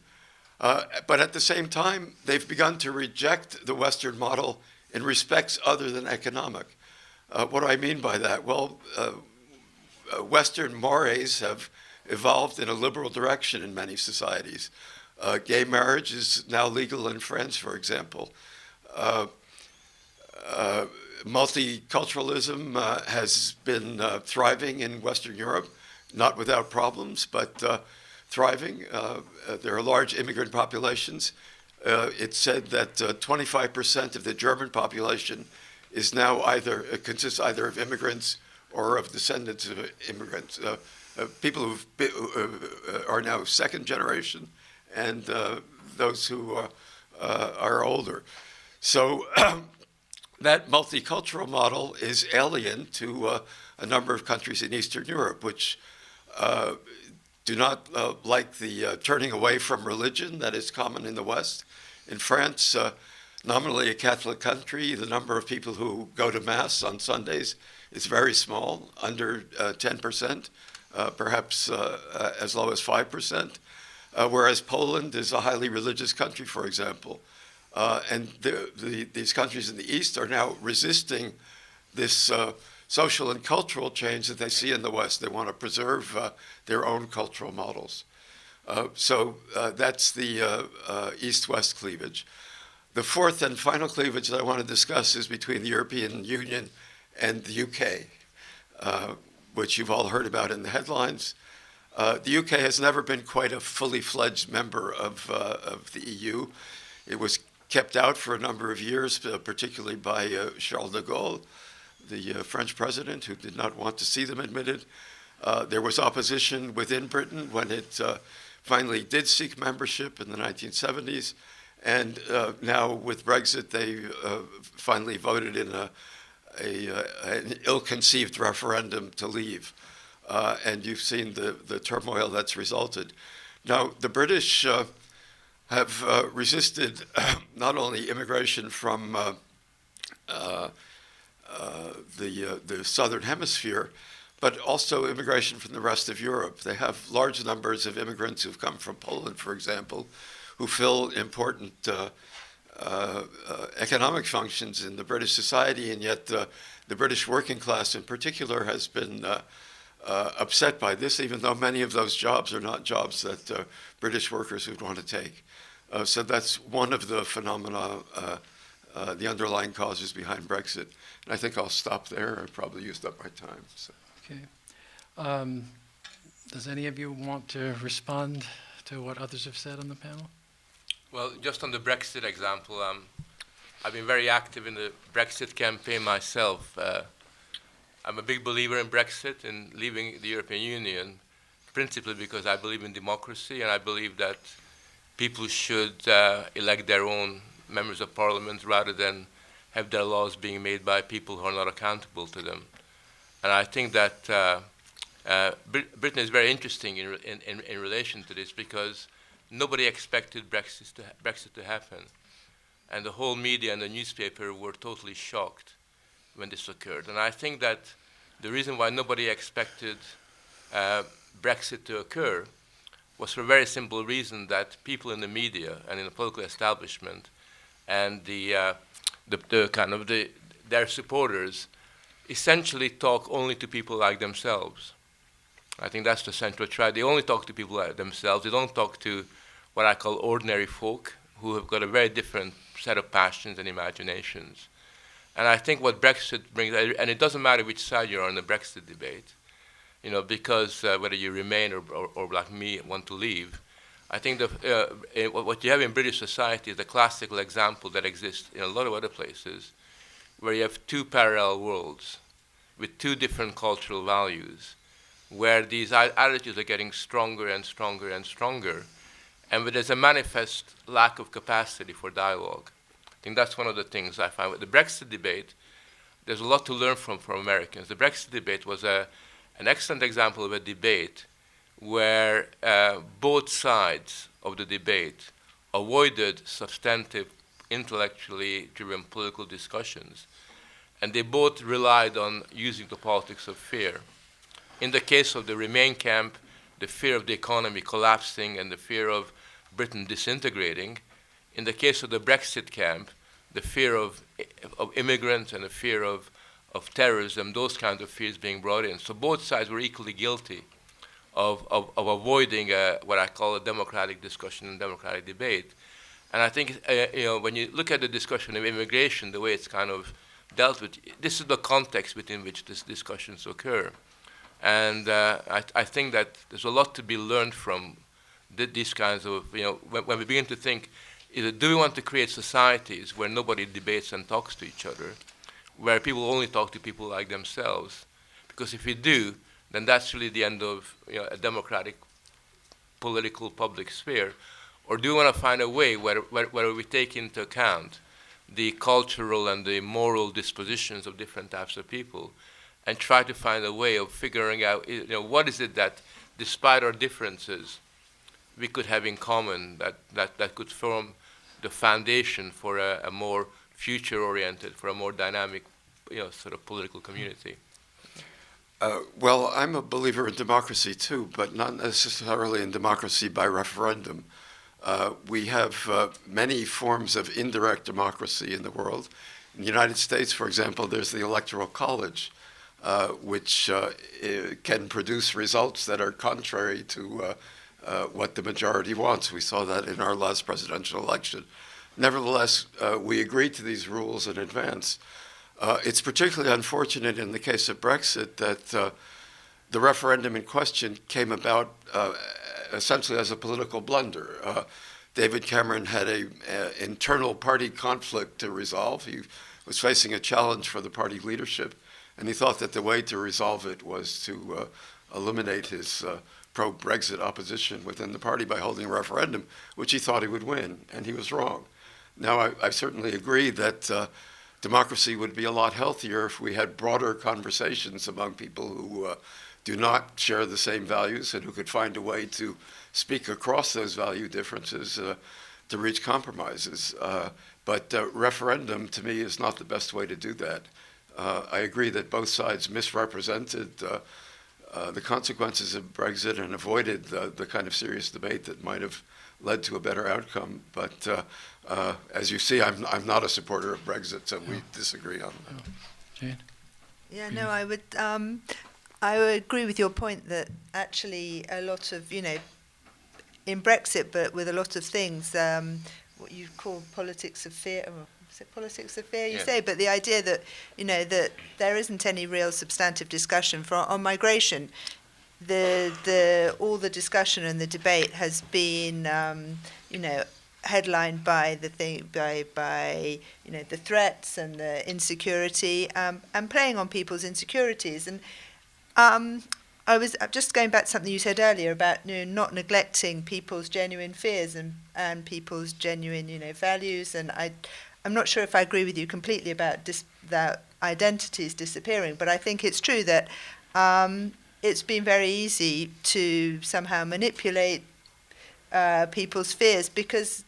But at the same time, they've begun to reject the Western model in respects other than economic. What do I mean by that? Well, Western mores have evolved in a liberal direction in many societies. Gay marriage is now legal in France, for example. Multiculturalism has been thriving in Western Europe, not without problems, but thriving. There are large immigrant populations. It's said that 25% of the German population is now consists either of immigrants or of descendants of immigrants. People who are now second generation and those who are older. So that multicultural model is alien to a number of countries in Eastern Europe, which do not like the turning away from religion that is common in the West. In France, nominally a Catholic country, the number of people who go to Mass on Sundays is very small, under 10%, perhaps as low as 5%, whereas Poland is a highly religious country, for example. And these countries in the East are now resisting this social and cultural change that they see in the West. They want to preserve their own cultural models. So that's the East-West cleavage. The fourth and final cleavage that I want to discuss is between the European Union and the UK, which you've all heard about in the headlines. The UK has never been quite a fully fledged member of the EU. It was kept out for a number of years, particularly by Charles de Gaulle, the French president, who did not want to see them admitted. There was opposition within Britain when it finally did seek membership in the 1970s. And now with Brexit, they finally voted in an ill-conceived referendum to leave. And you've seen the turmoil that's resulted. Now, the British have resisted not only immigration from the Southern Hemisphere, but also immigration from the rest of Europe. They have large numbers of immigrants who've come from Poland, for example, who fill important economic functions in the British society, and yet the British working class in particular has been upset by this, even though many of those jobs are not jobs that British workers would want to take. So that's one of the phenomena the underlying causes behind Brexit. And I think I'll stop there. I've probably used up my time. So. Okay. Does any of you want to respond to what others have said on the panel? Well, just on the Brexit example, I've been very active in the Brexit campaign myself. I'm a big believer in Brexit and leaving the European Union, principally because I believe in democracy and I believe that people should elect their own members of parliament rather than have their laws being made by people who are not accountable to them. And I think that Britain is very interesting in relation to this because nobody expected Brexit to happen. And the whole media and the newspaper were totally shocked when this occurred. And I think that the reason why nobody expected Brexit to occur was for a very simple reason that people in the media and in the political establishment and their supporters essentially talk only to people like themselves. I think that's the central trend. They only talk to people like themselves. They don't talk to what I call ordinary folk who have got a very different set of passions and imaginations. And I think what Brexit brings, and it doesn't matter which side you're on the Brexit debate, because whether you remain or like me want to leave, I think what you have in British society is a classical example that exists in a lot of other places, where you have two parallel worlds with two different cultural values, where these attitudes are getting stronger and stronger and stronger, and where there's a manifest lack of capacity for dialogue. I think that's one of the things I find with the Brexit debate. There's a lot to learn from Americans. The Brexit debate was an excellent example of a debate where both sides of the debate avoided substantive, intellectually driven political discussions, and they both relied on using the politics of fear. In the case of the Remain camp, the fear of the economy collapsing and the fear of Britain disintegrating. In the case of the Brexit camp, the fear of immigrants and the fear of terrorism, those kinds of fears being brought in. So both sides were equally guilty of avoiding what I call a democratic discussion and democratic debate. And I think when you look at the discussion of immigration, the way it's kind of dealt with, this is the context within which these discussions occur. And I think that there's a lot to be learned from these kinds of, when we begin to think, do we want to create societies where nobody debates and talks to each other, where people only talk to people like themselves? Because if we do, then that's really the end of a democratic political public sphere. Or do we want to find a way where we take into account the cultural and the moral dispositions of different types of people and try to find a way of figuring out what is it that, despite our differences, we could have in common that could form the foundation for a more future-oriented, for a more dynamic, sort of political community. Well, I'm a believer in democracy too, but not necessarily in democracy by referendum. We have many forms of indirect democracy in the world. In the United States, for example, there's the Electoral College, which can produce results that are contrary to what the majority wants. We saw that in our last presidential election. Nevertheless, we agreed to these rules in advance. It's particularly unfortunate in the case of Brexit that the referendum in question came about essentially as a political blunder. David Cameron had an internal party conflict to resolve. He was facing a challenge for the party leadership, and he thought that the way to resolve it was to eliminate his pro-Brexit opposition within the party by holding a referendum, which he thought he would win, and he was wrong. Now, I certainly agree that democracy would be a lot healthier if we had broader conversations among people who do not share the same values and who could find a way to speak across those value differences to reach compromises. But referendum, to me, is not the best way to do that. I agree that both sides misrepresented the consequences of Brexit and avoided the kind of serious debate that might have led to a better outcome. But as you see, I'm not a supporter of Brexit, so we disagree on that. Jane? Yeah, no, I would agree with your point that actually a lot of, in Brexit, but with a lot of things, what you call politics of fear, or is it politics of fear you Yeah. say, but the idea that, that there isn't any real substantive discussion on migration. All the discussion and the debate has been, headlined by the threats and the insecurity, and playing on people's insecurities. And I was just going back to something you said earlier about not neglecting people's genuine fears and people's genuine values. And I'm not sure if I agree with you completely about that identities disappearing, but I think it's true that it's been very easy to somehow manipulate people's fears, because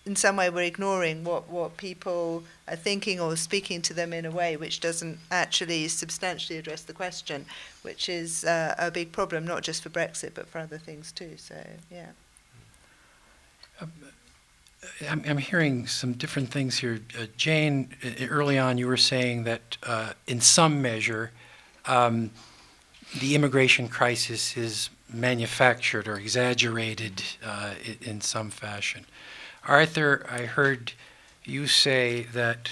in some way we're ignoring what people are thinking, or speaking to them in a way which doesn't actually substantially address the question, which is a big problem, not just for Brexit, but for other things too. So, yeah. I'm hearing some different things here. Jane, early on you were saying that in some measure the immigration crisis is manufactured or exaggerated in some fashion. Arthur, I heard you say that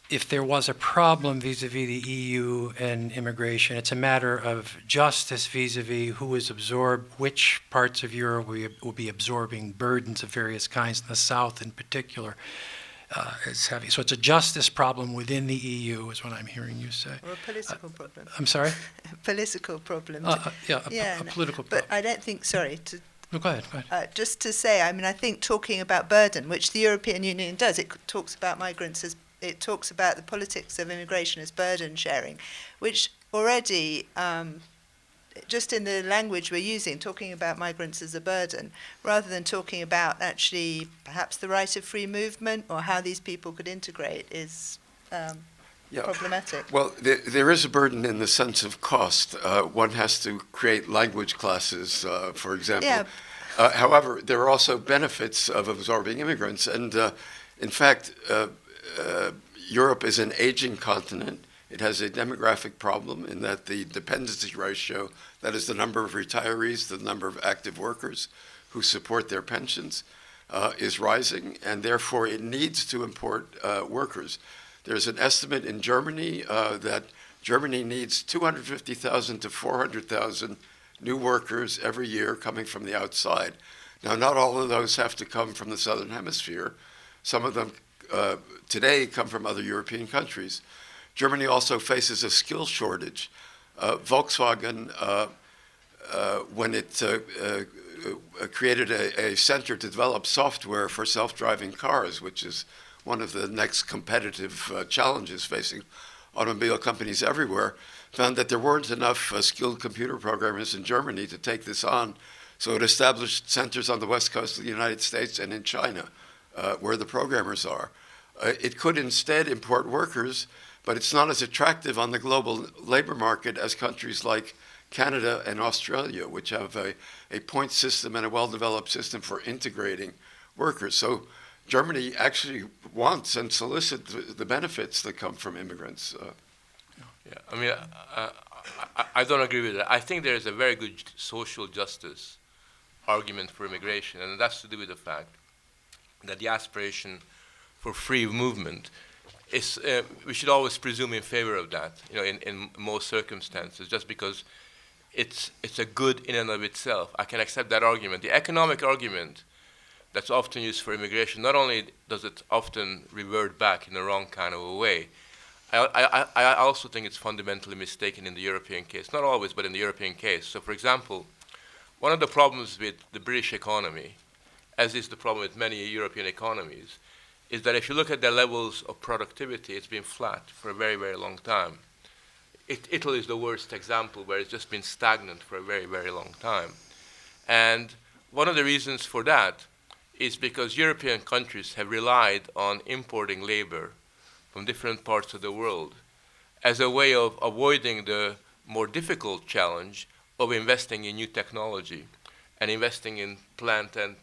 if there was a problem vis-a-vis the EU and immigration, it's a matter of justice vis-a-vis who is absorbed, which parts of Europe will be absorbing burdens of various kinds, in the South in particular. So it's a justice problem within the EU, is what I'm hearing you say. Or a political problem. I'm sorry? A political problem. A political problem. But I don't think, No, go ahead. just to say, I think talking about burden, which the European Union does, it talks about migrants as, it talks about the politics of immigration as burden sharing, which already, just in the language we're using, talking about migrants as a burden, rather than talking about actually perhaps the right of free movement or how these people could integrate, is problematic. Well, there is a burden in the sense of cost. One has to create language classes, for example. Yeah. However, there are also benefits of absorbing immigrants. And in fact, Europe is an aging continent. It has a demographic problem in that the dependency ratio, that is the number of retirees, the number of active workers who support their pensions, is rising, and therefore it needs to import workers. There's an estimate in Germany that Germany needs 250,000 to 400,000 new workers every year coming from the outside. Now, not all of those have to come from the Southern Hemisphere. Some of them today come from other European countries. Germany also faces a skill shortage. Volkswagen, when it created a center to develop software for self-driving cars, which is one of the next competitive challenges facing automobile companies everywhere, found that there weren't enough skilled computer programmers in Germany to take this on. So it established centers on the west coast of the United States and in China, where the programmers are. It could instead import workers, but it's not as attractive on the global labor market as countries like Canada and Australia, which have a point system and a well-developed system for integrating workers. So Germany actually wants and solicits the benefits that come from immigrants. I mean, I don't agree with that. I think there is a very good social justice argument for immigration, and that's to do with the fact that the aspiration for free movement is, we should always presume in favor of that, in most circumstances, just because it's a good in and of itself. I can accept that argument. The economic argument that's often used for immigration, not only does it often revert back in the wrong kind of a way, I also think it's fundamentally mistaken in the European case. Not always, but in the European case. So, for example, one of the problems with the British economy, as is the problem with many European economies, is that if you look at their levels of productivity, it's been flat for a very, very long time. Italy is the worst example, where it's just been stagnant for a very, very long time. And one of the reasons for that is because European countries have relied on importing labor from different parts of the world as a way of avoiding the more difficult challenge of investing in new technology and investing in plant and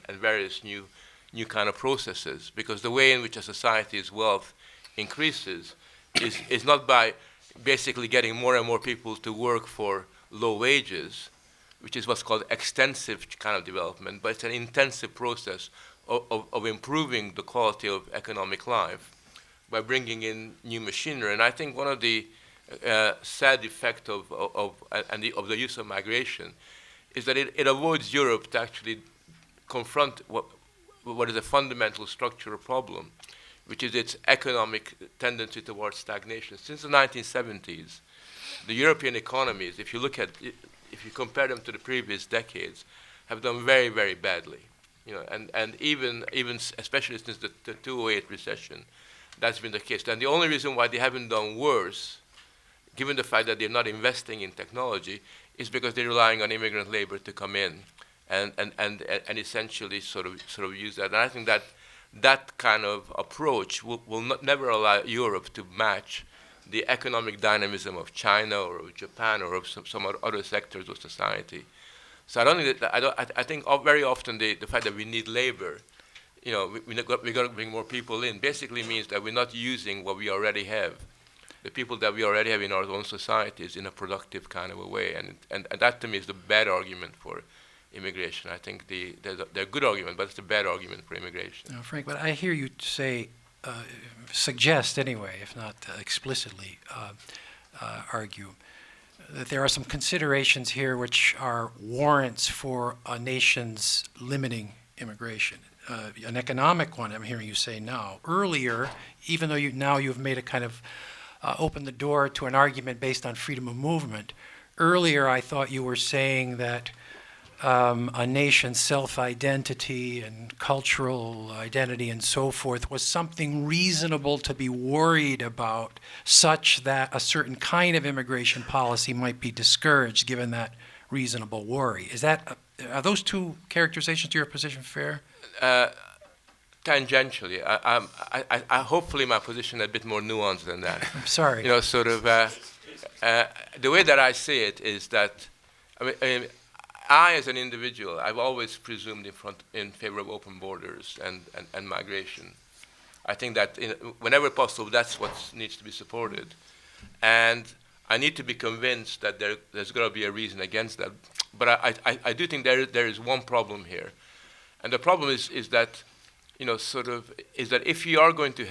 various new kind of processes. Because the way in which a society's wealth increases is not by basically getting more and more people to work for low wages, which is what's called extensive kind of development, but it's an intensive process of improving the quality of economic life by bringing in new machinery. And I think one of the sad effect of the use of migration is that it avoids Europe to actually confront what is a fundamental structural problem, which is its economic tendency towards stagnation. Since the 1970s, the European economies, if you compare them to the previous decades, have done very, very badly. And even especially since the 2008 recession, that's been the case. And the only reason why they haven't done worse, given the fact that they're not investing in technology, is because they're relying on immigrant labor to come in and essentially sort of use that. And I think that kind of approach will never allow Europe to match the economic dynamism of China or of Japan or of some other sectors of society. So I think very often the fact that we need labor, we're going to bring more people in, basically means that we're not using what we already have, the people that we already have in our own societies, in a productive kind of a way. And that to me is the bad argument for immigration. I think they're a good argument, but it's a bad argument for immigration. Now, Frank, but I hear you say, suggest anyway, if not explicitly argue, that there are some considerations here which are warrants for a nation's limiting immigration. An economic one, I'm hearing you say now. Earlier, even though you've made a kind of opened the door to an argument based on freedom of movement, earlier I thought you were saying that a nation's self-identity and cultural identity and so forth was something reasonable to be worried about, such that a certain kind of immigration policy might be discouraged given that reasonable worry. Are those two characterizations to your position fair? Tangentially. I hopefully my position is a bit more nuanced than that. I'm sorry. The way that I see it is that, I, as an individual, I've always presumed in favor of open borders and migration. I think that whenever possible, that's what needs to be supported. And I need to be convinced that there's going to be a reason against that. But I do think there is one problem here. And the problem is that, is that if you are going to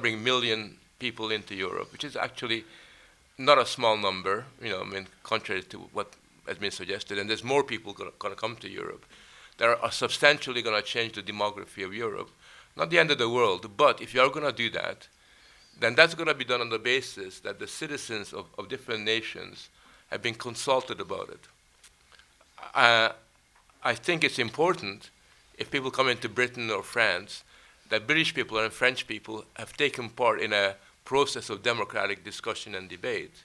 bring 1 million people into Europe, which is actually not a small number, contrary to what has been suggested, and there's more people going to come to Europe that are substantially going to change the demography of Europe. Not the end of the world, but if you are going to do that, then that's going to be done on the basis that the citizens of different nations have been consulted about it. I think it's important, if people come into Britain or France, that British people and French people have taken part in a process of democratic discussion and debate,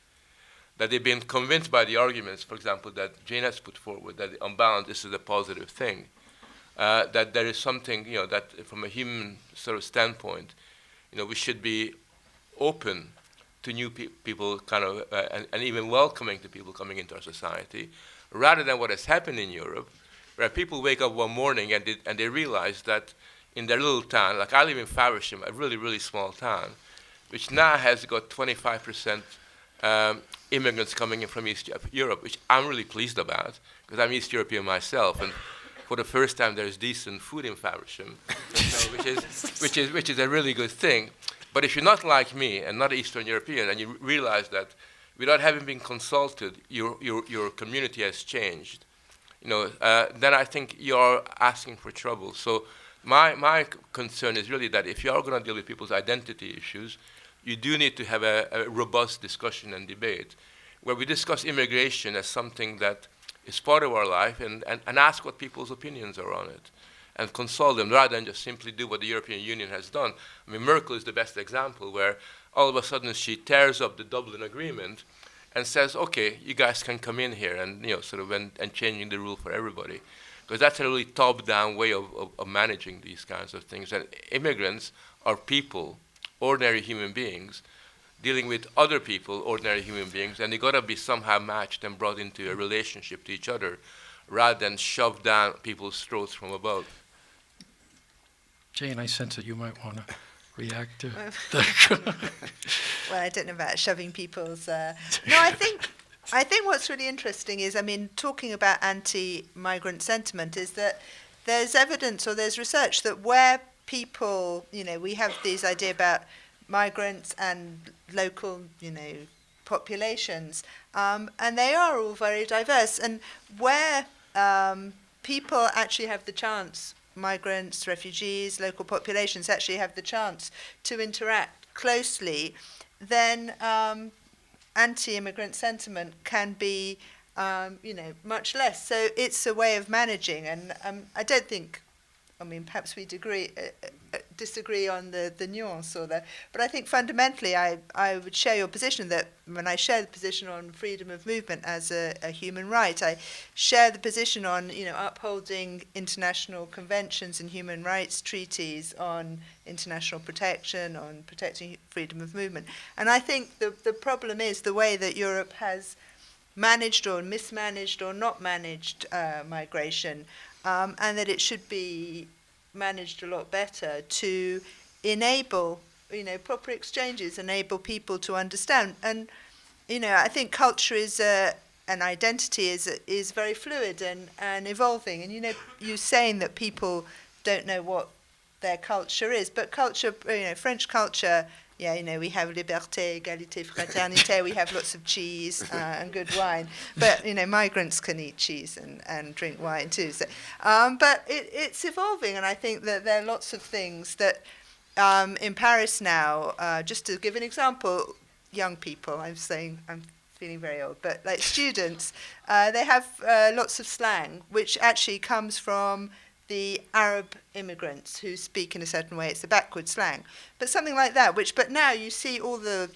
that they've been convinced by the arguments, for example, that Jane has put forward, that on balance this is a positive thing, that there is something, that from a human sort of standpoint, we should be open to new people, and even welcoming to people coming into our society, rather than what has happened in Europe, where people wake up one morning and they realize that in their little town, like I live in Faversham, a really, really small town, which now has got 25% immigrants coming in from East Europe, which I'm really pleased about, because I'm East European myself, and for the first time there's decent food in Faversham, which is a really good thing. But if you're not like me and not Eastern European, and you realize that without having been consulted, your community has changed, then I think you're asking for trouble. So my concern is really that if you are going to deal with people's identity issues, you do need to have a robust discussion and debate where we discuss immigration as something that is part of our life and ask what people's opinions are on it and consult them rather than just simply do what the European Union has done. Merkel is the best example where all of a sudden she tears up the Dublin Agreement and says, okay, you guys can come in here and, and changing the rule for everybody. Because that's a really top-down way of managing these kinds of things. And immigrants are people, ordinary human beings, dealing with other people, ordinary human beings, and they got to be somehow matched and brought into a relationship to each other rather than shoved down people's throats from above. Jane, I sense that you might want to react to Well, I don't know about shoving people's... No, I think what's really interesting is, talking about anti-migrant sentiment is that there's evidence or there's research that where people, we have these idea about migrants and local, populations, and they are all very diverse. And where people actually have the chance, migrants, refugees, local populations actually have the chance to interact closely, then anti-immigrant sentiment can be, much less. So it's a way of managing, and I don't think, perhaps we disagree on the nuance but I think fundamentally I would share your position that when I share the position on freedom of movement as a human right, I share the position on, upholding international conventions and human rights treaties on international protection, on protecting freedom of movement. And I think the problem is the way that Europe has managed or mismanaged or not managed migration, and that it should be managed a lot better to enable, proper exchanges, enable people to understand. And, I think culture is and identity is very fluid and evolving. And, you're saying that people don't know what their culture is, but culture, French culture, we have liberté, égalité, fraternité, we have lots of cheese and good wine. But, migrants can eat cheese and drink wine too. So, but it's evolving, and I think that there are lots of things that in Paris now, just to give an example, young people, I'm feeling very old, but like students, they have lots of slang, which actually comes from the Arab immigrants who speak in a certain way. It's a backward slang. But something like that, but now you see all the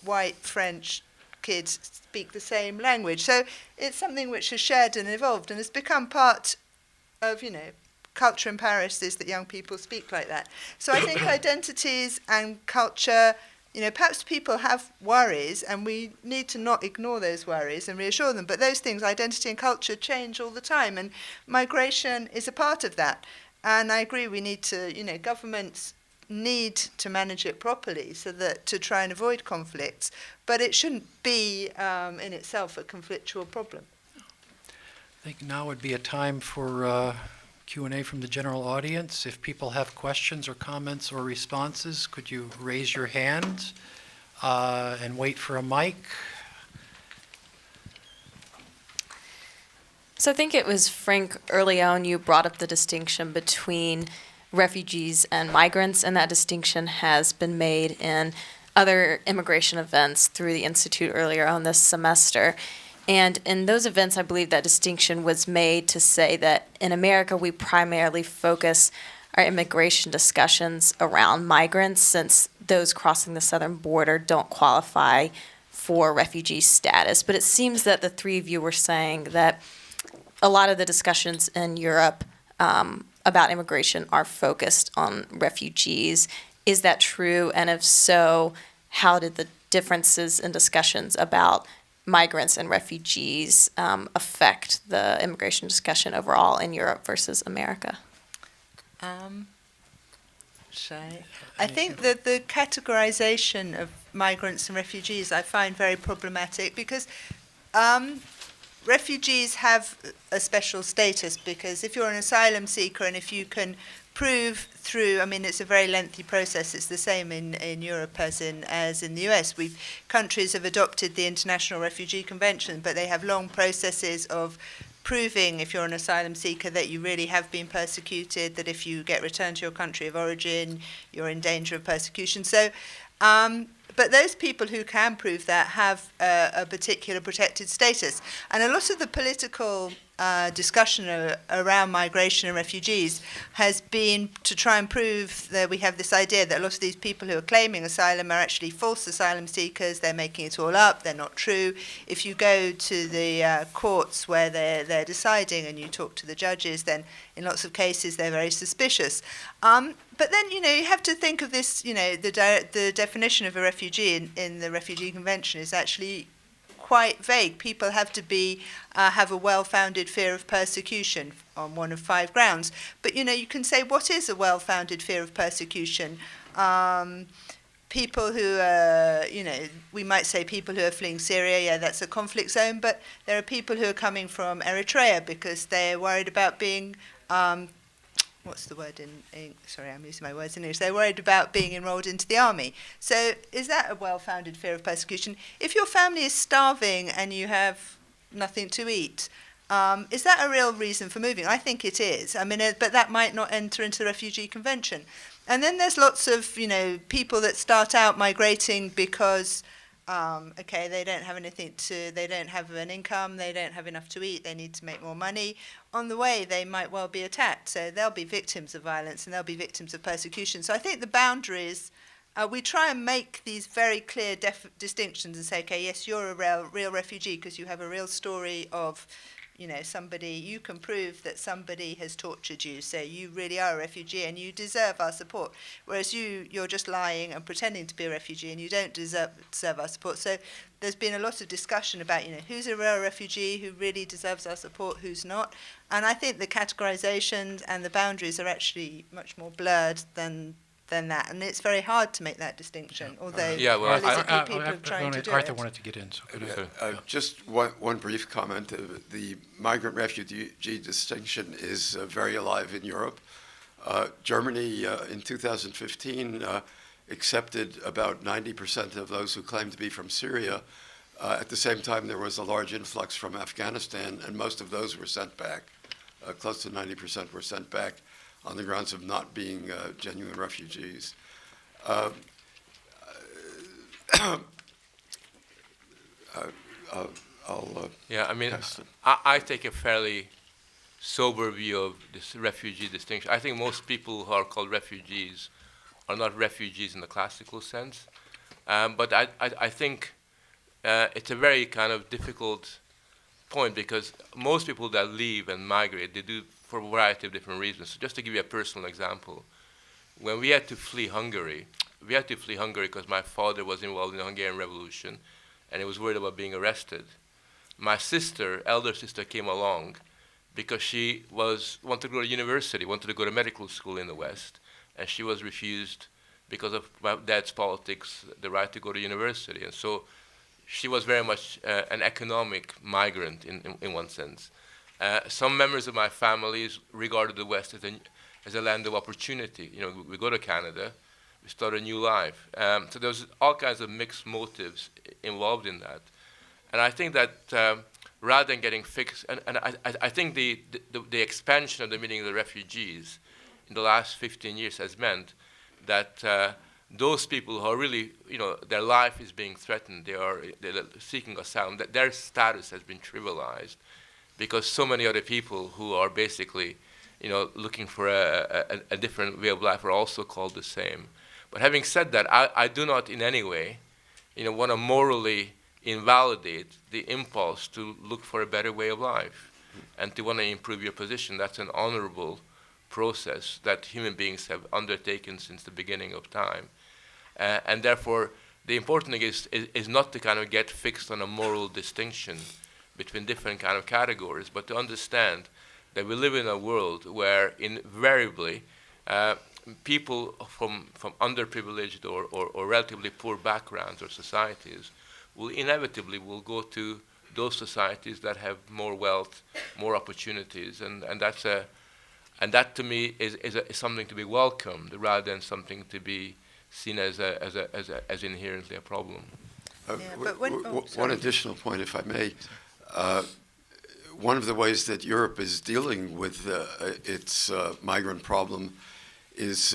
white French kids speak the same language. So it's something which has shared and evolved and has become part of, culture in Paris is that young people speak like that. So I think identities and culture, perhaps people have worries, and we need to not ignore those worries and reassure them. But those things, identity and culture, change all the time, and migration is a part of that. And I agree, we need to, governments need to manage it properly so that to try and avoid conflicts. But it shouldn't be in itself a conflictual problem. I think now would be a time for Q&A from the general audience. If people have questions or comments or responses, could you raise your hand and wait for a mic? So I think it was Frank early on, you brought up the distinction between refugees and migrants, and that distinction has been made in other immigration events through the Institute earlier on this semester. And in those events, I believe that distinction was made to say that in America, we primarily focus our immigration discussions around migrants, since those crossing the southern border don't qualify for refugee status. But it seems that the three of you were saying that a lot of the discussions in Europe about immigration are focused on refugees. Is that true? And if so, how did the differences in discussions about migrants and refugees affect the immigration discussion overall in Europe versus America? I think that the categorization of migrants and refugees I find very problematic, because refugees have a special status, because if you're an asylum seeker and if you can prove through, it's a very lengthy process. It's the same in Europe as in the US. Countries have adopted the International Refugee Convention, but they have long processes of proving, if you're an asylum seeker, that you really have been persecuted, that if you get returned to your country of origin, you're in danger of persecution. So, but those people who can prove that have a particular protected status. And a lot of the political discussion around migration and refugees has been to try and prove that we have this idea that a lot of these people who are claiming asylum are actually false asylum seekers. They're making it all up. They're not true. If you go to the courts where they're deciding and you talk to the judges, then in lots of cases they're very suspicious. But then, you have to think of this, the definition of a refugee in the Refugee Convention is actually quite vague. People have to have a well-founded fear of persecution on one of 5 grounds. But, you can say, what is a well-founded fear of persecution? People who, we might say people who are fleeing Syria, that's a conflict zone, but there are people who are coming from Eritrea because they're worried about being what's the word sorry, I'm using my words in English. They're worried about being enrolled into the army. So is that a well-founded fear of persecution? If your family is starving and you have nothing to eat, is that a real reason for moving? I think it is. I mean, but that might not enter into the Refugee Convention. And then there's lots of, people that start out migrating because, they don't have they don't have an income, they don't have enough to eat, they need to make more money. On the way, they might well be attacked, so they'll be victims of violence and they'll be victims of persecution. So I think the boundaries, we try and make these very clear distinctions and say, okay, yes, you're a real refugee because you have a real story of, somebody, you can prove that somebody has tortured you, so you really are a refugee and you deserve our support. Whereas you're just lying and pretending to be a refugee and you don't deserve our support. So there's been a lot of discussion about, who's a real refugee, who really deserves our support, who's not. And I think the categorizations and the boundaries are actually much more blurred than that, and it's very hard to make that distinction, although politically people are trying to do Arthur it. wanted to get in, so go ahead. Just one brief comment. The migrant-refugee distinction is very alive in Europe. Germany, in 2015, accepted about 90% of those who claimed to be from Syria. At the same time, there was a large influx from Afghanistan, and most of those were sent back. Close to 90% were sent back on the grounds of not being genuine refugees. I take a fairly sober view of this refugee distinction. I think most people who are called refugees are not refugees in the classical sense, but I think it's a very kind of difficult point because most people that leave and migrate, they do for a variety of different reasons. So just to give you a personal example, when we had to flee Hungary because my father was involved in the Hungarian Revolution and he was worried about being arrested. My elder sister came along because she wanted to go to university, wanted to go to medical school in the West, and she was refused because of my dad's politics, the right to go to university. And so she was very much an economic migrant in one sense. Some members of my families regarded the West as a land of opportunity. We go to Canada, we start a new life. So there's all kinds of mixed motives involved in that. And I think that rather than getting fixed, and I think the expansion of the meaning of the refugees in the last 15 years has meant that those people who are really, their life is being threatened, they're seeking asylum, that their status has been trivialized because so many other people who are basically, looking for a different way of life are also called the same. But having said that, I do not in any way, want to morally invalidate the impulse to look for a better way of life and to want to improve your position. That's an honorable process that human beings have undertaken since the beginning of time. And therefore, the important thing is not to kind of get fixed on a moral distinction between different kind of categories, but to understand that we live in a world where invariably people from underprivileged or relatively poor backgrounds or societies will inevitably go to those societies that have more wealth, more opportunities, and that to me is something to be welcomed rather than something to be seen as inherently a problem. One additional point, if I may. One of the ways that Europe is dealing with its migrant problem is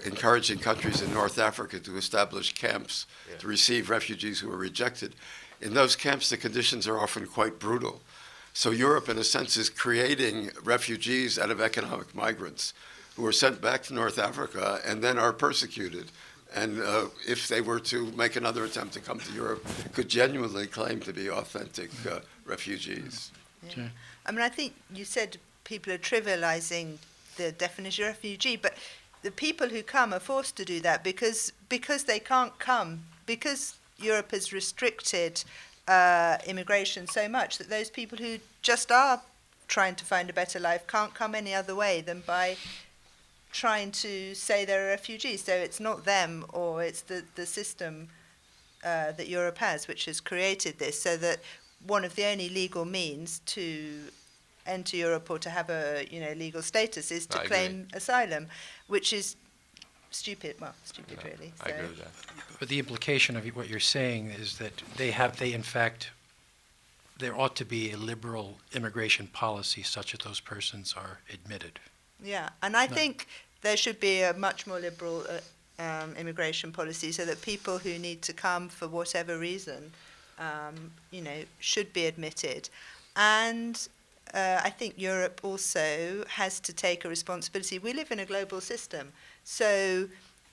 encouraging countries in North Africa to establish camps to receive refugees who are rejected. In those camps, the conditions are often quite brutal. So Europe, in a sense, is creating refugees out of economic migrants who are sent back to North Africa and then are persecuted. And if they were to make another attempt to come to Europe, could genuinely claim to be authentic refugees. Yeah. Sure. I mean, I think you said people are trivializing the definition of refugee, but the people who come are forced to do that because they can't come, because Europe has restricted immigration so much that those people who just are trying to find a better life can't come any other way than by trying to say they're a refugee. So it's not them, or it's the system that Europe has, which has created this, so that one of the only legal means to enter Europe or to have a legal status is to I agree. claim asylum, which is stupid. Well, stupid Yeah, really. I agree with that. But the implication of what you're saying is that in fact, there ought to be a liberal immigration policy such that those persons are admitted. Yeah, and I No. think there should be a much more liberal immigration policy so that people who need to come for whatever reason, should be admitted. And I think Europe also has to take a responsibility. We live in a global system, so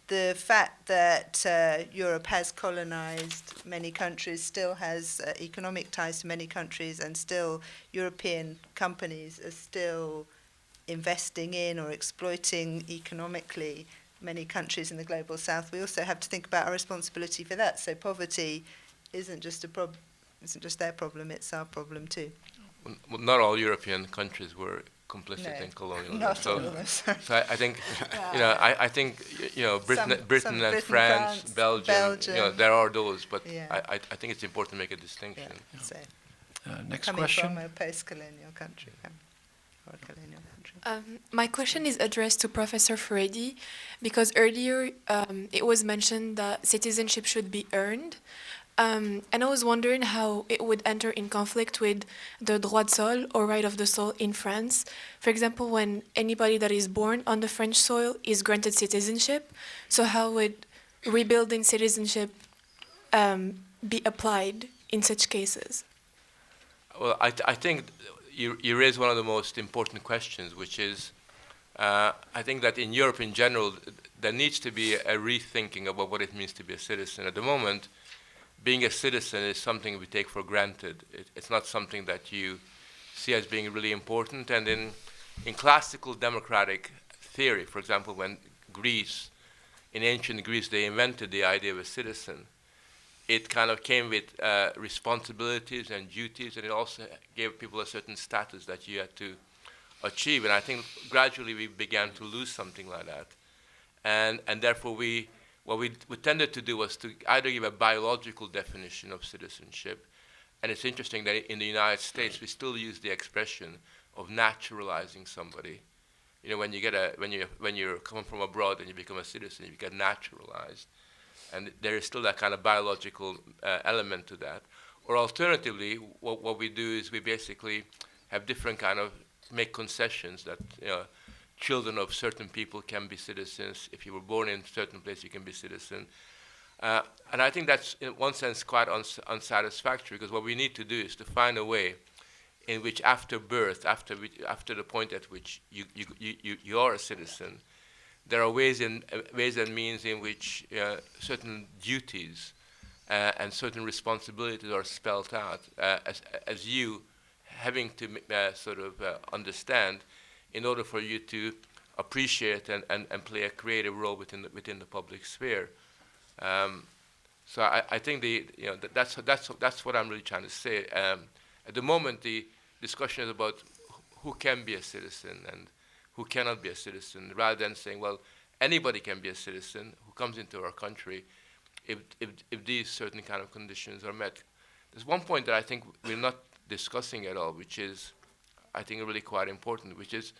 the fact that Europe has colonized many countries, still has economic ties to many countries, and still European companies are still investing in or exploiting economically many countries in the global south, we also have to think about our responsibility for that. So poverty isn't just their problem, it's our problem too. Well, not all European countries were complicit No, in colonialism. not so, all of us. so I think, I think, Britain Britain, and France, Belgium, there are those, but Yeah. I think it's important to make a distinction. Yeah, so Next coming question. from a post-colonial country or a colonial country. My question is addressed to Professor Furedi, because earlier it was mentioned that citizenship should be earned. And I was wondering how it would enter in conflict with the droit de sol, or right of the soul, in France. For example, when anybody that is born on the French soil is granted citizenship, so how would rebuilding citizenship be applied in such cases? Well, I think you raise one of the most important questions, which is, I think that in Europe in general, there needs to be a rethinking about what it means to be a citizen. At the moment, being a citizen is something we take for granted. It's not something that you see as being really important. And in classical democratic theory, for example, when in ancient Greece, they invented the idea of a citizen, it kind of came with responsibilities and duties, and it also gave people a certain status that you had to achieve. And I think gradually we began to lose something like that. And therefore what we tended to do was to either give a biological definition of citizenship, and it's interesting that in the United States we still use the expression of naturalizing somebody. When you come from abroad and you become a citizen, you get naturalized. And there is still that kind of biological element to that. Or alternatively, what we do is we basically have different kind of make concessions that children of certain people can be citizens. If you were born in a certain place, you can be citizen. And I think that's, in one sense, quite unsatisfactory, because what we need to do is to find a way in which after birth, after the point at which you are a citizen, there are ways and means in which certain duties and certain responsibilities are spelled out as you having to understand in order for you to appreciate and play a creative role within the public sphere. So I think that's what I'm really trying to say. At the moment, the discussion is about who can be a citizen and who cannot be a citizen, rather than saying, well, anybody can be a citizen who comes into our country if these certain kind of conditions are met. There's one point that I think we're not discussing at all, which is, I think, really quite important, which is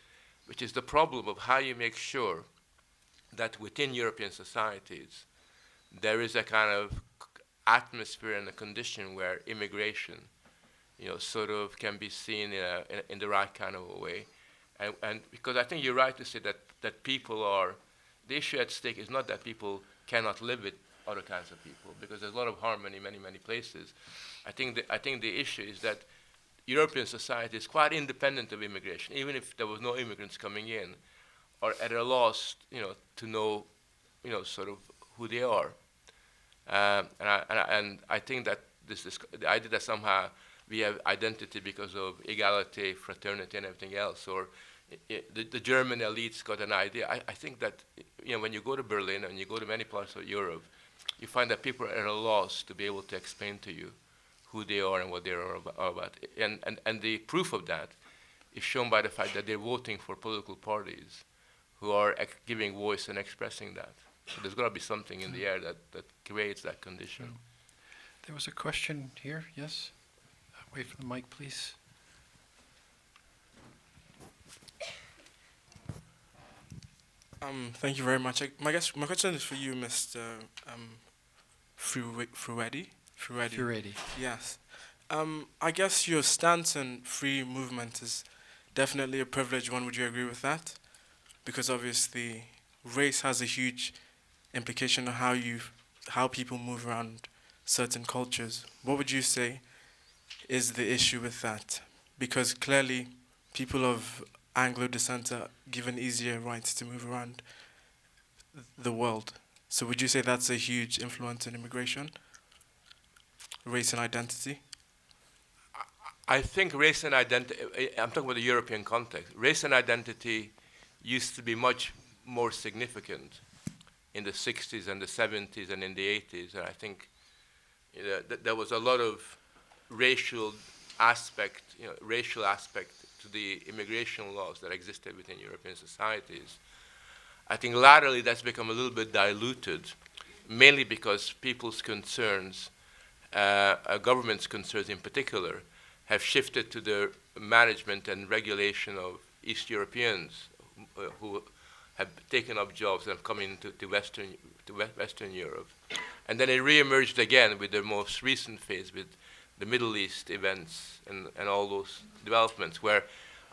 the problem of how you make sure that within European societies there is a kind of atmosphere and a condition where immigration, can be seen in the right kind of a way. And because I think you're right to say that people are, the issue at stake is not that people cannot live with other kinds of people, because there's a lot of harmony in many, many places. I think the issue is that European society is quite independent of immigration, even if there was no immigrants coming in, or at a loss, to know, who they are. And I think that the idea that somehow we have identity because of equality, fraternity, and everything else, or the German elites got an idea. I think that when you go to Berlin and you go to many parts of Europe, you find that people are at a loss to be able to explain to you who they are and what they are about. And the proof of that is shown by the fact that they're voting for political parties who are giving voice and expressing that. So there's got to be something in the air that creates that condition. There was a question here, yes? Wait for the mic, please. Thank you very much. My question is for you, Mr. Furedi. Furedi. Yes. I guess your stance on free movement is definitely a privileged one. Would you agree with that? Because obviously, race has a huge implication on how people move around certain cultures. What would you say is the issue with that? Because clearly, people of Anglo descent are given easier rights to move around the world. So would you say that's a huge influence in immigration, race and identity? I think race and identity, I'm talking about the European context. Race and identity used to be much more significant in the 60s and the 70s and in the 80s. And I think there was a lot of racial aspect to the immigration laws that existed within European societies. I think latterly that's become a little bit diluted, mainly because people's concerns, government's concerns in particular, have shifted to the management and regulation of East Europeans who have taken up jobs and have come into Western Europe. And then it re-emerged again with the most recent phase with the Middle East events and all those developments, where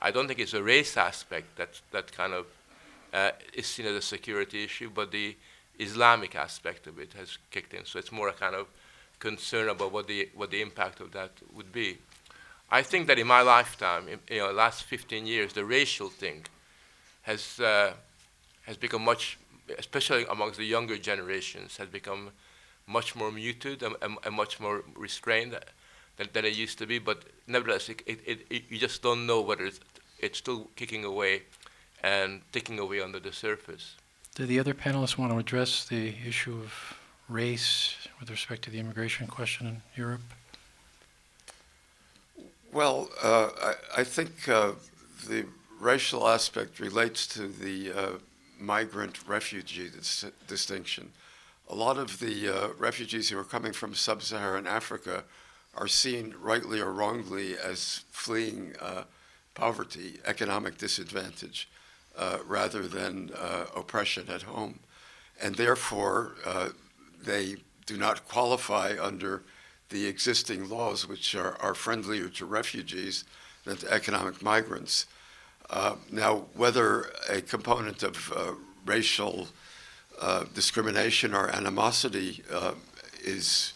I don't think it's a race aspect that kind of is seen as a security issue, but the Islamic aspect of it has kicked in. So it's more a kind of concern about what the impact of that would be. I think that in my lifetime, last 15 years, the racial thing has become much, especially amongst the younger generations, has become much more muted and much more restrained than it used to be. But nevertheless, you just don't know whether it's still kicking away and ticking away under the surface. Do the other panelists want to address the issue of race with respect to the immigration question in Europe? Well, I think the racial aspect relates to the migrant-refugee distinction. A lot of the refugees who are coming from sub-Saharan Africa are seen, rightly or wrongly, as fleeing poverty, economic disadvantage, rather than oppression at home. And therefore, they do not qualify under the existing laws, which are friendlier to refugees than to economic migrants. Now, whether a component of racial discrimination or animosity is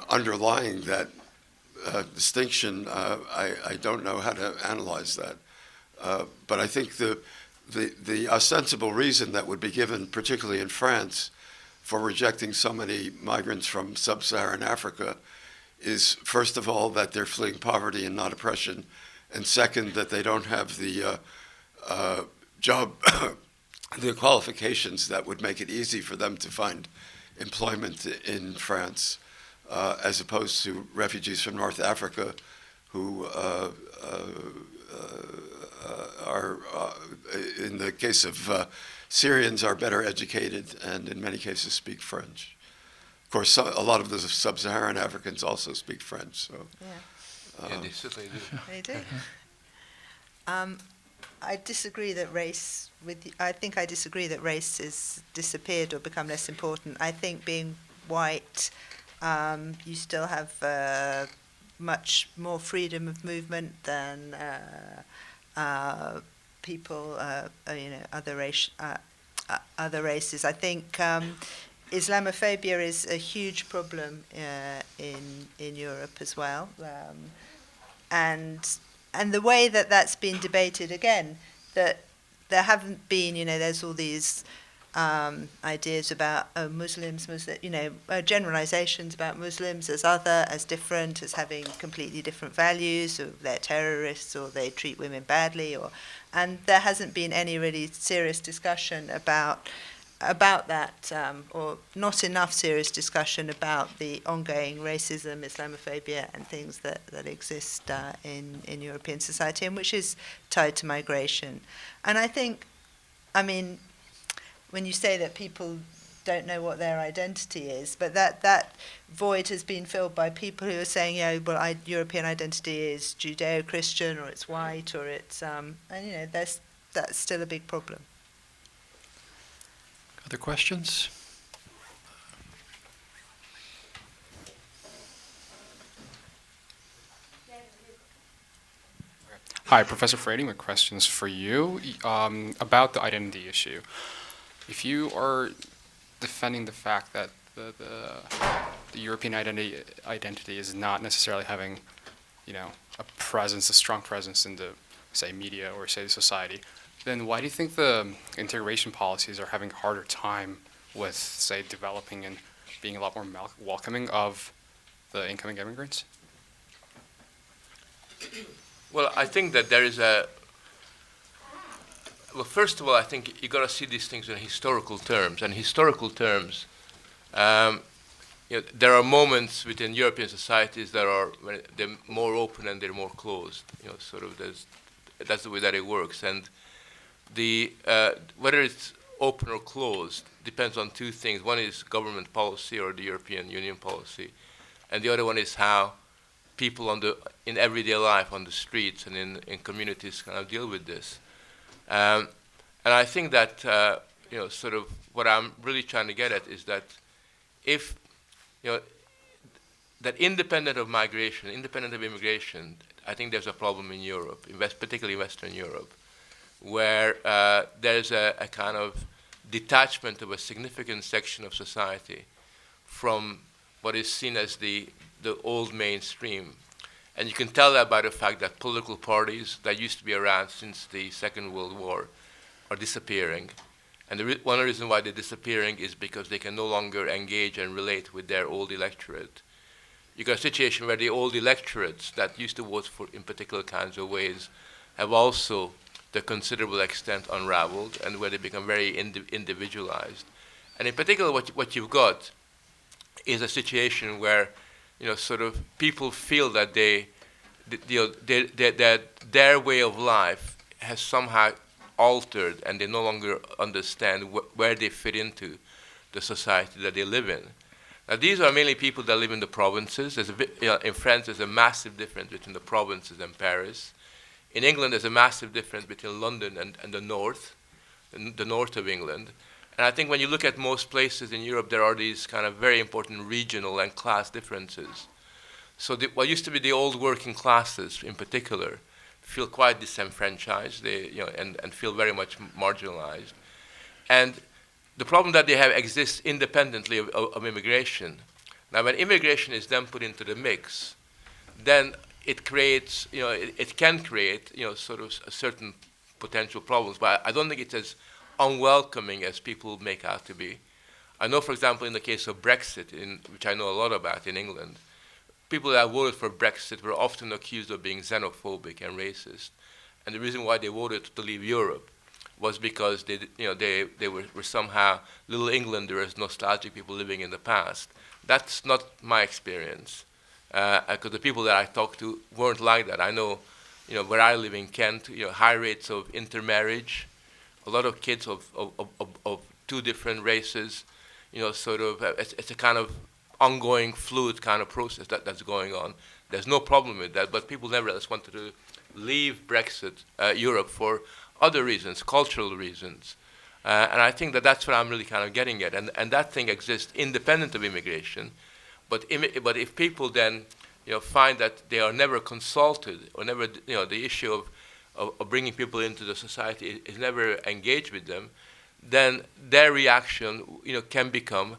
underlying that distinction, I don't know how to analyze that. But I think the ostensible reason that would be given, particularly in France, for rejecting so many migrants from sub-Saharan Africa is, first of all, that they're fleeing poverty and not oppression, and second, that they don't have the job, the qualifications that would make it easy for them to find employment in France, as opposed to refugees from North Africa who are, in the case of Syrians, are better educated and in many cases speak French. Of course, a lot of the sub-Saharan Africans also speak French. So, yeah, they certainly do. They do. I disagree that race. I think I disagree that race has disappeared or become less important. I think being white, you still have much more freedom of movement than people, other races. I think Islamophobia is a huge problem in Europe as well, and the way that that's been debated again, that there haven't been, there's all these ideas about Muslims, generalizations about Muslims as other, as different, as having completely different values, or they're terrorists, or they treat women badly, and there hasn't been any really serious discussion about that, or not enough serious discussion about the ongoing racism, Islamophobia, and things that exist in European society, and which is tied to migration. And I think, when you say that people don't know what their identity is, but that void has been filled by people who are saying, European identity is Judeo-Christian, or it's white, or it's, that's still a big problem. Other questions? Hi, Professor Furedi. My question's for you about the identity issue. If you are defending the fact that the European identity is not necessarily having, a presence, a strong presence in the, say, media or say society, then why do you think the integration policies are having a harder time with, say, developing and being a lot more welcoming of the incoming immigrants? Well, I think that there is a. Well, first of all, I think you got to see these things in historical terms. And historical terms, there are moments within European societies that are they're more open and they're more closed. Sort of that's the way that it works. And the whether it's open or closed depends on two things. One is government policy or the European Union policy, and the other one is how people in everyday life on the streets and in communities kind of deal with this. And I think that sort of what I'm really trying to get at is that if that independent of migration, independent of immigration, I think there's a problem in Europe, particularly Western Europe, where there's a kind of detachment of a significant section of society from what is seen as the old mainstream. And you can tell that by the fact that political parties that used to be around since the Second World War are disappearing. And one reason why they're disappearing is because they can no longer engage and relate with their old electorate. You got a situation where the old electorates that used to vote for in particular kinds of ways have also, to a considerable extent, unraveled, and where they become very individualized. And in particular, what you've got is a situation where sort of people feel that that their way of life has somehow altered, and they no longer understand where they fit into the society that they live in. Now, these are mainly people that live in the provinces. In France, there's a massive difference between the provinces and Paris. In England, there's a massive difference between London and the north of England. And I think when you look at most places in Europe, there are these kind of very important regional and class differences. So what used to be the old working classes, in particular, feel quite disenfranchised. And feel very much marginalized. And the problem that they have exists independently of immigration. Now, when immigration is then put into the mix, then it creates, it can create, sort of certain potential problems. But I don't think it's as unwelcoming as people make out to be. I know, for example, in the case of Brexit, which I know a lot about in England, people that voted for Brexit were often accused of being xenophobic and racist. And the reason why they voted to leave Europe was because they were somehow little Englanders, nostalgic people living in the past. That's not my experience, because the people that I talked to weren't like that. I know, where I live in Kent, high rates of intermarriage, a lot of kids of two different races, sort of, it's a kind of ongoing, fluid kind of process that's going on. There's no problem with that, but people nevertheless wanted to leave Europe for other reasons, cultural reasons. And I think that's what I'm really kind of getting at. And that thing exists independent of immigration. But if people then find that they are never consulted, or never, the issue of bringing people into the society is never engaged with them, then their reaction can become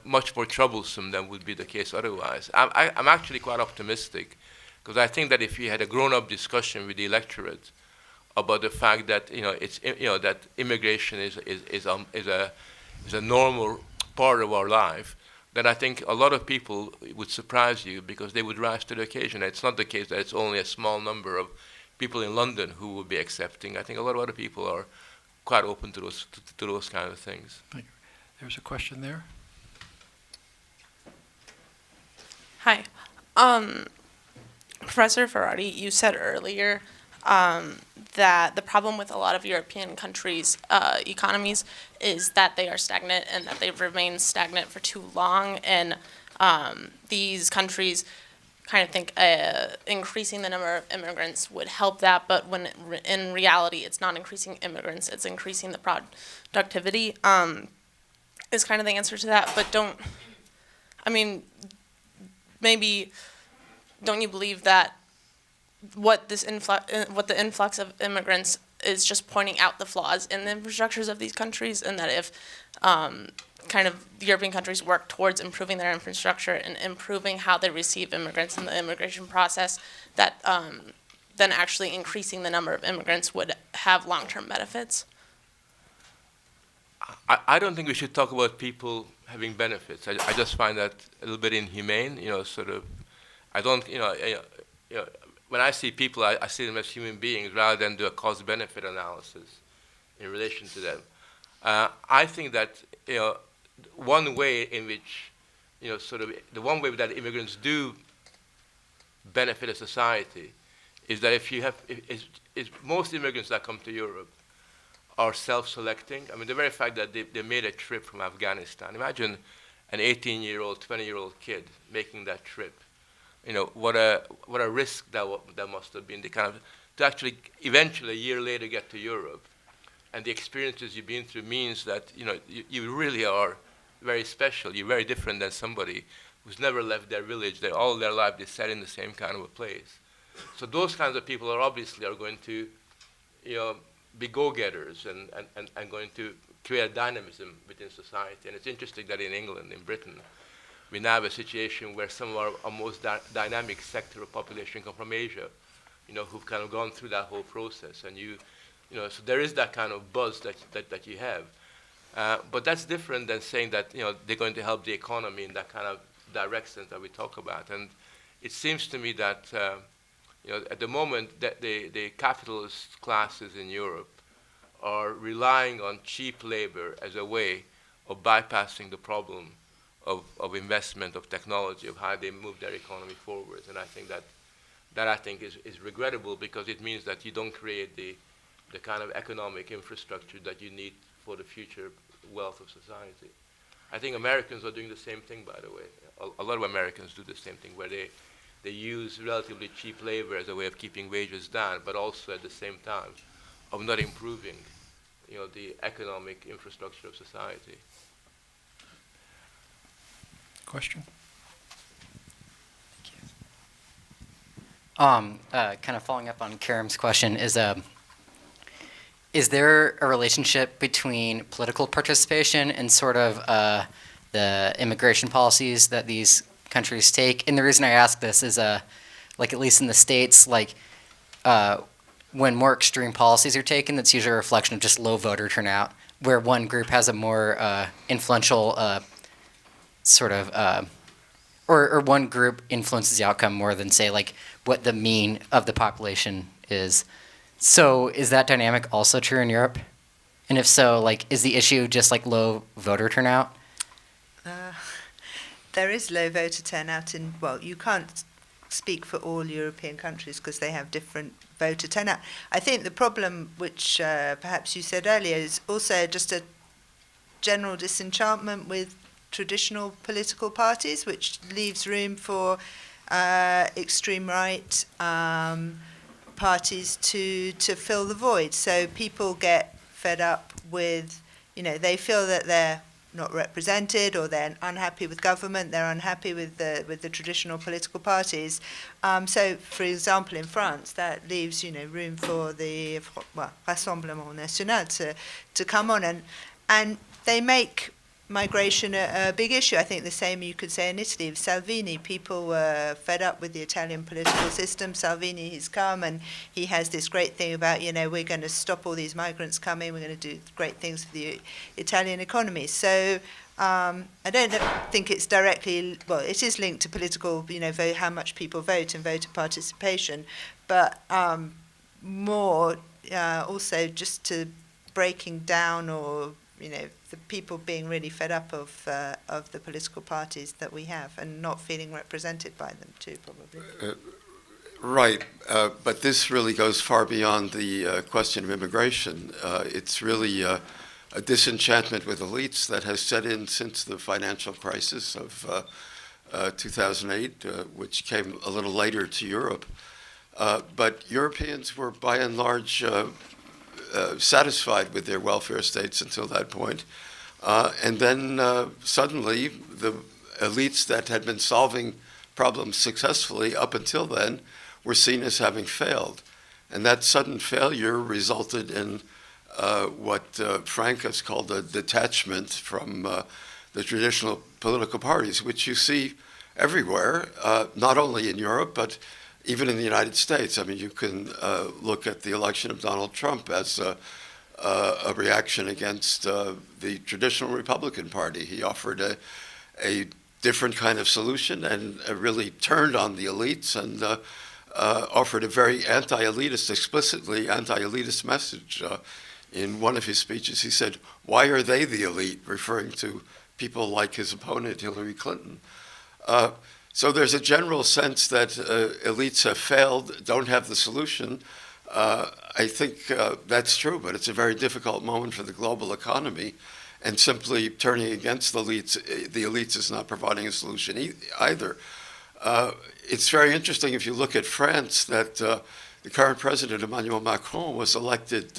much more troublesome than would be the case otherwise. I'm actually quite optimistic, because I think that if you had a grown-up discussion with the electorate about the fact that that immigration is a normal part of our life, then I think a lot of people would surprise you, because they would rise to the occasion. It's not the case that it's only a small number of people in London who will be accepting. I think a lot of other people are quite open to those kind of things. Thank you. There's a question there. Hi. Professor Furedi, you said earlier that the problem with a lot of European countries' economies is that they are stagnant, and that they've remained stagnant for too long. And these countries kind of think increasing the number of immigrants would help that, but when in reality it's not increasing immigrants, it's increasing the productivity. is kind of the answer to that, but maybe don't you believe that what the influx of immigrants is just pointing out the flaws in the infrastructures of these countries, and that if kind of European countries work towards improving their infrastructure and improving how they receive immigrants in the immigration process, that then actually increasing the number of immigrants would have long-term benefits? I don't think we should talk about people having benefits. I just find that a little bit inhumane. I don't. When I see people, I see them as human beings rather than do a cost-benefit analysis in relation to them. I think that one way in which the one way that immigrants do benefit a society is that if you have most immigrants that come to Europe are self-selecting. I mean, the very fact that they made a trip from Afghanistan. Imagine an 18-year-old, 20-year-old kid making that trip. What a risk that must have been. To actually eventually a year later get to Europe, and the experiences you've been through means that you really are very special. You're very different than somebody who's never left their village. All their life they sat in the same kind of a place. So those kinds of people are going to be go-getters and going to create a dynamism within society. And it's interesting that in England, in Britain, we now have a situation where some of our most dynamic sector of population come from Asia, who've kind of gone through that whole process. And so there is that kind of buzz that you have. But that's different than saying that they're going to help the economy in that kind of direction that we talk about. And it seems to me that at the moment that the capitalist classes in Europe are relying on cheap labor as a way of bypassing the problem of investment, of technology, of how they move their economy forward. And I think that I think is regrettable, because it means that you don't create the kind of economic infrastructure that you need for the future wealth of society. I think Americans are doing the same thing, by the way. A lot of Americans do the same thing, where they use relatively cheap labor as a way of keeping wages down, but also at the same time of not improving, the economic infrastructure of society. Question? Kind of following up on Karim's question, is there a relationship between political participation and sort of the immigration policies that these countries take? And the reason I ask this is, like at least in the States, when more extreme policies are taken, that's usually a reflection of just low voter turnout, where one group has a more influential or one group influences the outcome more than, say, like what the mean of the population is. So is that dynamic also true in Europe? And if so, is the issue just low voter turnout? There is low voter turnout you can't speak for all European countries because they have different voter turnout. I think the problem, which perhaps you said earlier, is also just a general disenchantment with traditional political parties, which leaves room for extreme right parties to fill the void. So people get fed up with, they feel that they're not represented, or they're unhappy with government, they're unhappy with the traditional political parties. So, for example, in France, that leaves room for the Rassemblement National to come on, and they make migration a big issue. I think the same you could say in Italy. With Salvini, people were fed up with the Italian political system. Salvini has come and he has this great thing about, we're going to stop all these migrants coming, we're going to do great things for the Italian economy. So I don't think it's directly, it is linked to political, vote, how much people vote and voter participation, but more also just to breaking down, or the people being really fed up of the political parties that we have and not feeling represented by them too, probably. Right, but this really goes far beyond the question of immigration. It's really a disenchantment with elites that has set in since the financial crisis of 2008, which came a little later to Europe. But Europeans were by and large satisfied with their welfare states until that point. And then suddenly the elites that had been solving problems successfully up until then were seen as having failed. And that sudden failure resulted in what Frank has called a detachment from the traditional political parties, which you see everywhere, not only in Europe, but even in the United States. I mean, you can look at the election of Donald Trump as a reaction against the traditional Republican Party. He offered a different kind of solution and really turned on the elites and offered a very anti-elitist, explicitly anti-elitist message. In one of his speeches, he said, "Why are they the elite?" referring to people like his opponent, Hillary Clinton. So there's a general sense that elites have failed, don't have the solution. I think that's true, but it's a very difficult moment for the global economy, and simply turning against the elites is not providing a solution either. It's very interesting if you look at France that the current president, Emmanuel Macron, was elected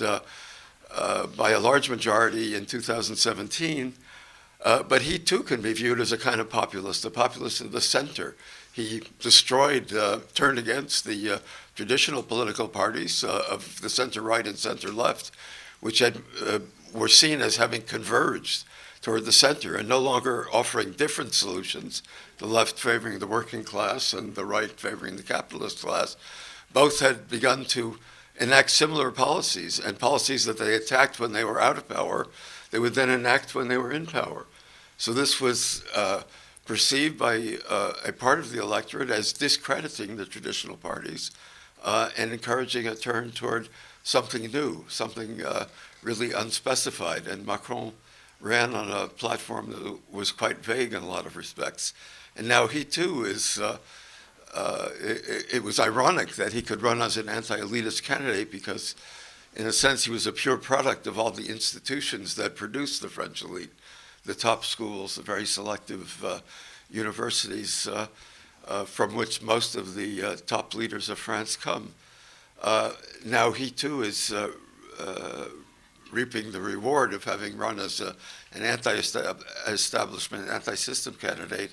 by a large majority in 2017, but he too can be viewed as a kind of populist, a populist of the center. He destroyed, turned against the traditional political parties of the center-right and center-left, which were seen as having converged toward the center and no longer offering different solutions, the left favoring the working class and the right favoring the capitalist class. Both had begun to enact similar policies, and policies that they attacked when they were out of power, they would then enact when they were in power. So this was perceived by a part of the electorate as discrediting the traditional parties and encouraging a turn toward something new, something really unspecified. And Macron ran on a platform that was quite vague in a lot of respects. And now he too is, it was ironic that he could run as an anti-elitist candidate because in a sense he was a pure product of all the institutions that produced the French elite, the top schools, the very selective universities from which most of the top leaders of France come. Now he too is reaping the reward of having run as an anti-establishment, anti-system candidate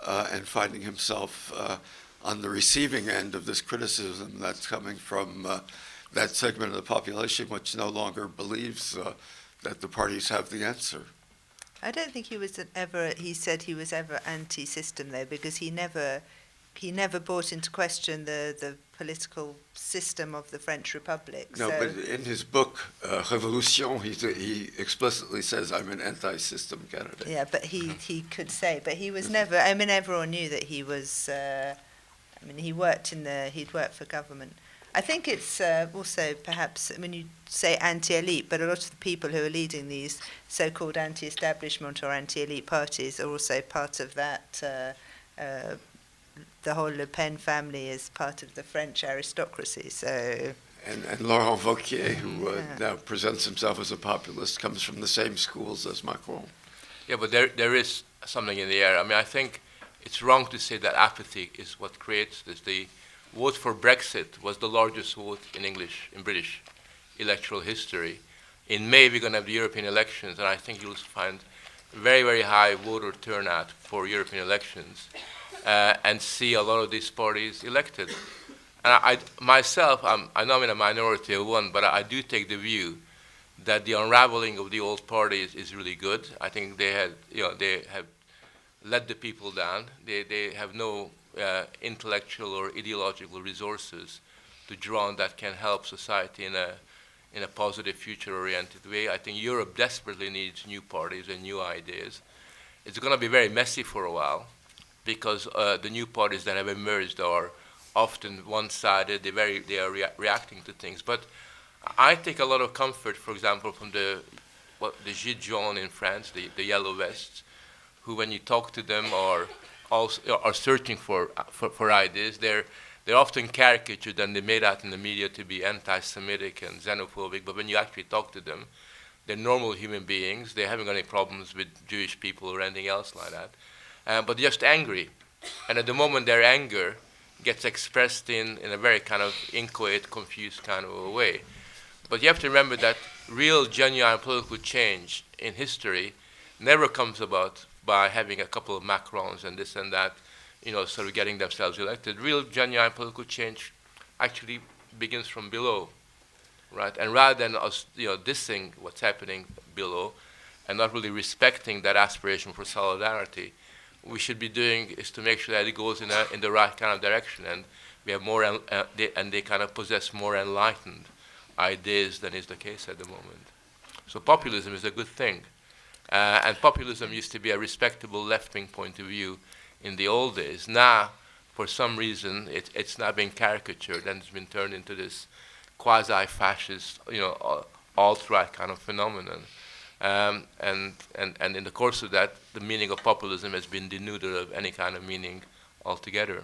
and finding himself on the receiving end of this criticism that's coming from that segment of the population which no longer believes that the parties have the answer. I don't think he was he said he was ever anti-system though, because he never brought into question the political system of the French Republic. No, so. but in his book, Révolution, he explicitly says, I'm an anti-system candidate. Yeah, but he could say, but he was never, I mean, everyone knew that he was, he'd worked for government. I think it's also perhaps, when you say anti-elite, but a lot of the people who are leading these so-called anti-establishment or anti-elite parties are also part of that. The whole Le Pen family is part of the French aristocracy, so... And Laurent Wauquiez, who now presents himself as a populist, comes from the same schools as Macron. Yeah, but there is something in the air. I mean, I think it's wrong to say that apathy is what creates this. The vote for Brexit was the largest vote in British electoral history. In May, we're going to have the European elections, and I think you'll find very, very high voter turnout for European elections. And see a lot of these parties elected. And I know I'm in a minority of one, but I do take the view that the unraveling of the old parties is really good. I think they have let the people down. They have no intellectual or ideological resources to draw on that can help society in a positive, future-oriented way. I think Europe desperately needs new parties and new ideas. It's going to be very messy for a while, because the new parties that have emerged are often one-sided. They are reacting to things. But I take a lot of comfort, for example, from the Gilets jaunes in France, the yellow vests, who, when you talk to them, are searching for ideas. They're often caricatured and they're made out in the media to be anti-Semitic and xenophobic. But when you actually talk to them, they're normal human beings. They haven't got any problems with Jewish people or anything else like that. But just angry. And at the moment their anger gets expressed in a very kind of inchoate, confused kind of a way. But you have to remember that real, genuine political change in history never comes about by having a couple of Macrons and this and that, sort of getting themselves elected. Real, genuine political change actually begins from below, right? And rather than us, dissing what's happening below and not really respecting that aspiration for solidarity, we should be doing is to make sure that it goes in the right kind of direction, and we have more, and they kind of possess more enlightened ideas than is the case at the moment. So populism is a good thing. And populism used to be a respectable left-wing point of view in the old days. Now, for some reason, it's now been caricatured and it's been turned into this quasi-fascist, alt-right kind of phenomenon. And in the course of that, the meaning of populism has been denuded of any kind of meaning altogether.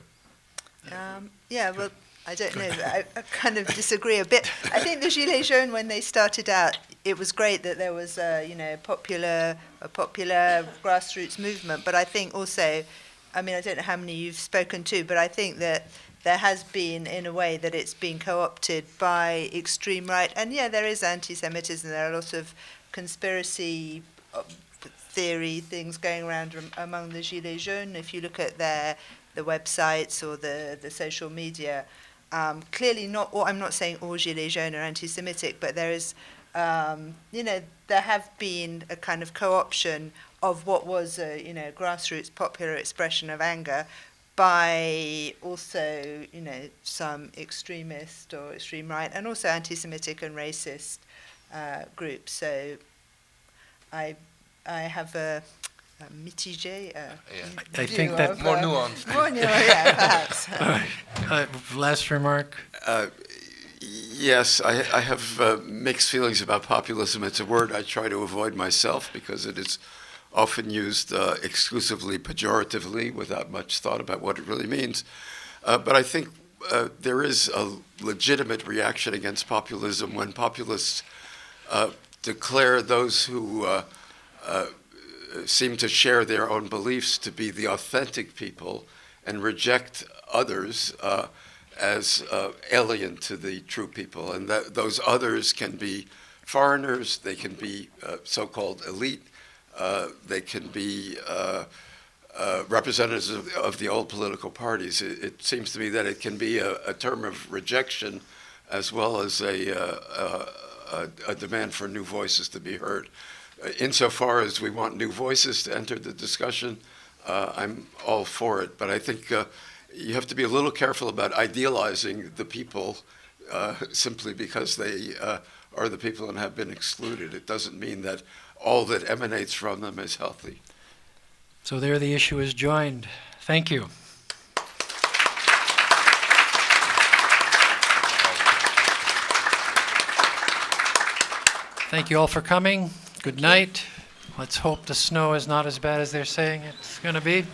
Yeah, well, I don't know. I kind of disagree a bit. I think the Gilets jaunes, when they started out, it was great that there was a popular grassroots movement. But I think also, I mean, I don't know how many you've spoken to, but I think that there has been, in a way, that it's been co-opted by extreme right. And yeah, there is anti-Semitism. There are a lot of conspiracy theory things going around among the Gilets jaunes. If you look at the websites or the social media, clearly not all, I'm not saying all Gilets jaunes are anti-Semitic, but there is, there have been a kind of co-option of what was a, grassroots popular expression of anger by also, some extremist or extreme right, and also anti-Semitic and racist groups. So I have a mitigé I think that more nuanced. More nuanced, yeah, perhaps. Last remark. Yes, I have mixed feelings about populism. It's a word I try to avoid myself because it is often used exclusively pejoratively without much thought about what it really means. But I think there is a legitimate reaction against populism when populists declare those who seem to share their own beliefs to be the authentic people and reject others as alien to the true people. And that those others can be foreigners, they can be so-called elite, they can be representatives of the old political parties. It seems to me that it can be a term of rejection as well as a demand for new voices to be heard. Insofar as we want new voices to enter the discussion, I'm all for it. But I think you have to be a little careful about idealizing the people simply because they are the people and have been excluded. It doesn't mean that all that emanates from them is healthy. So there the issue is joined. Thank you. Thank you all for coming. Good night. Let's hope the snow is not as bad as they're saying it's going to be.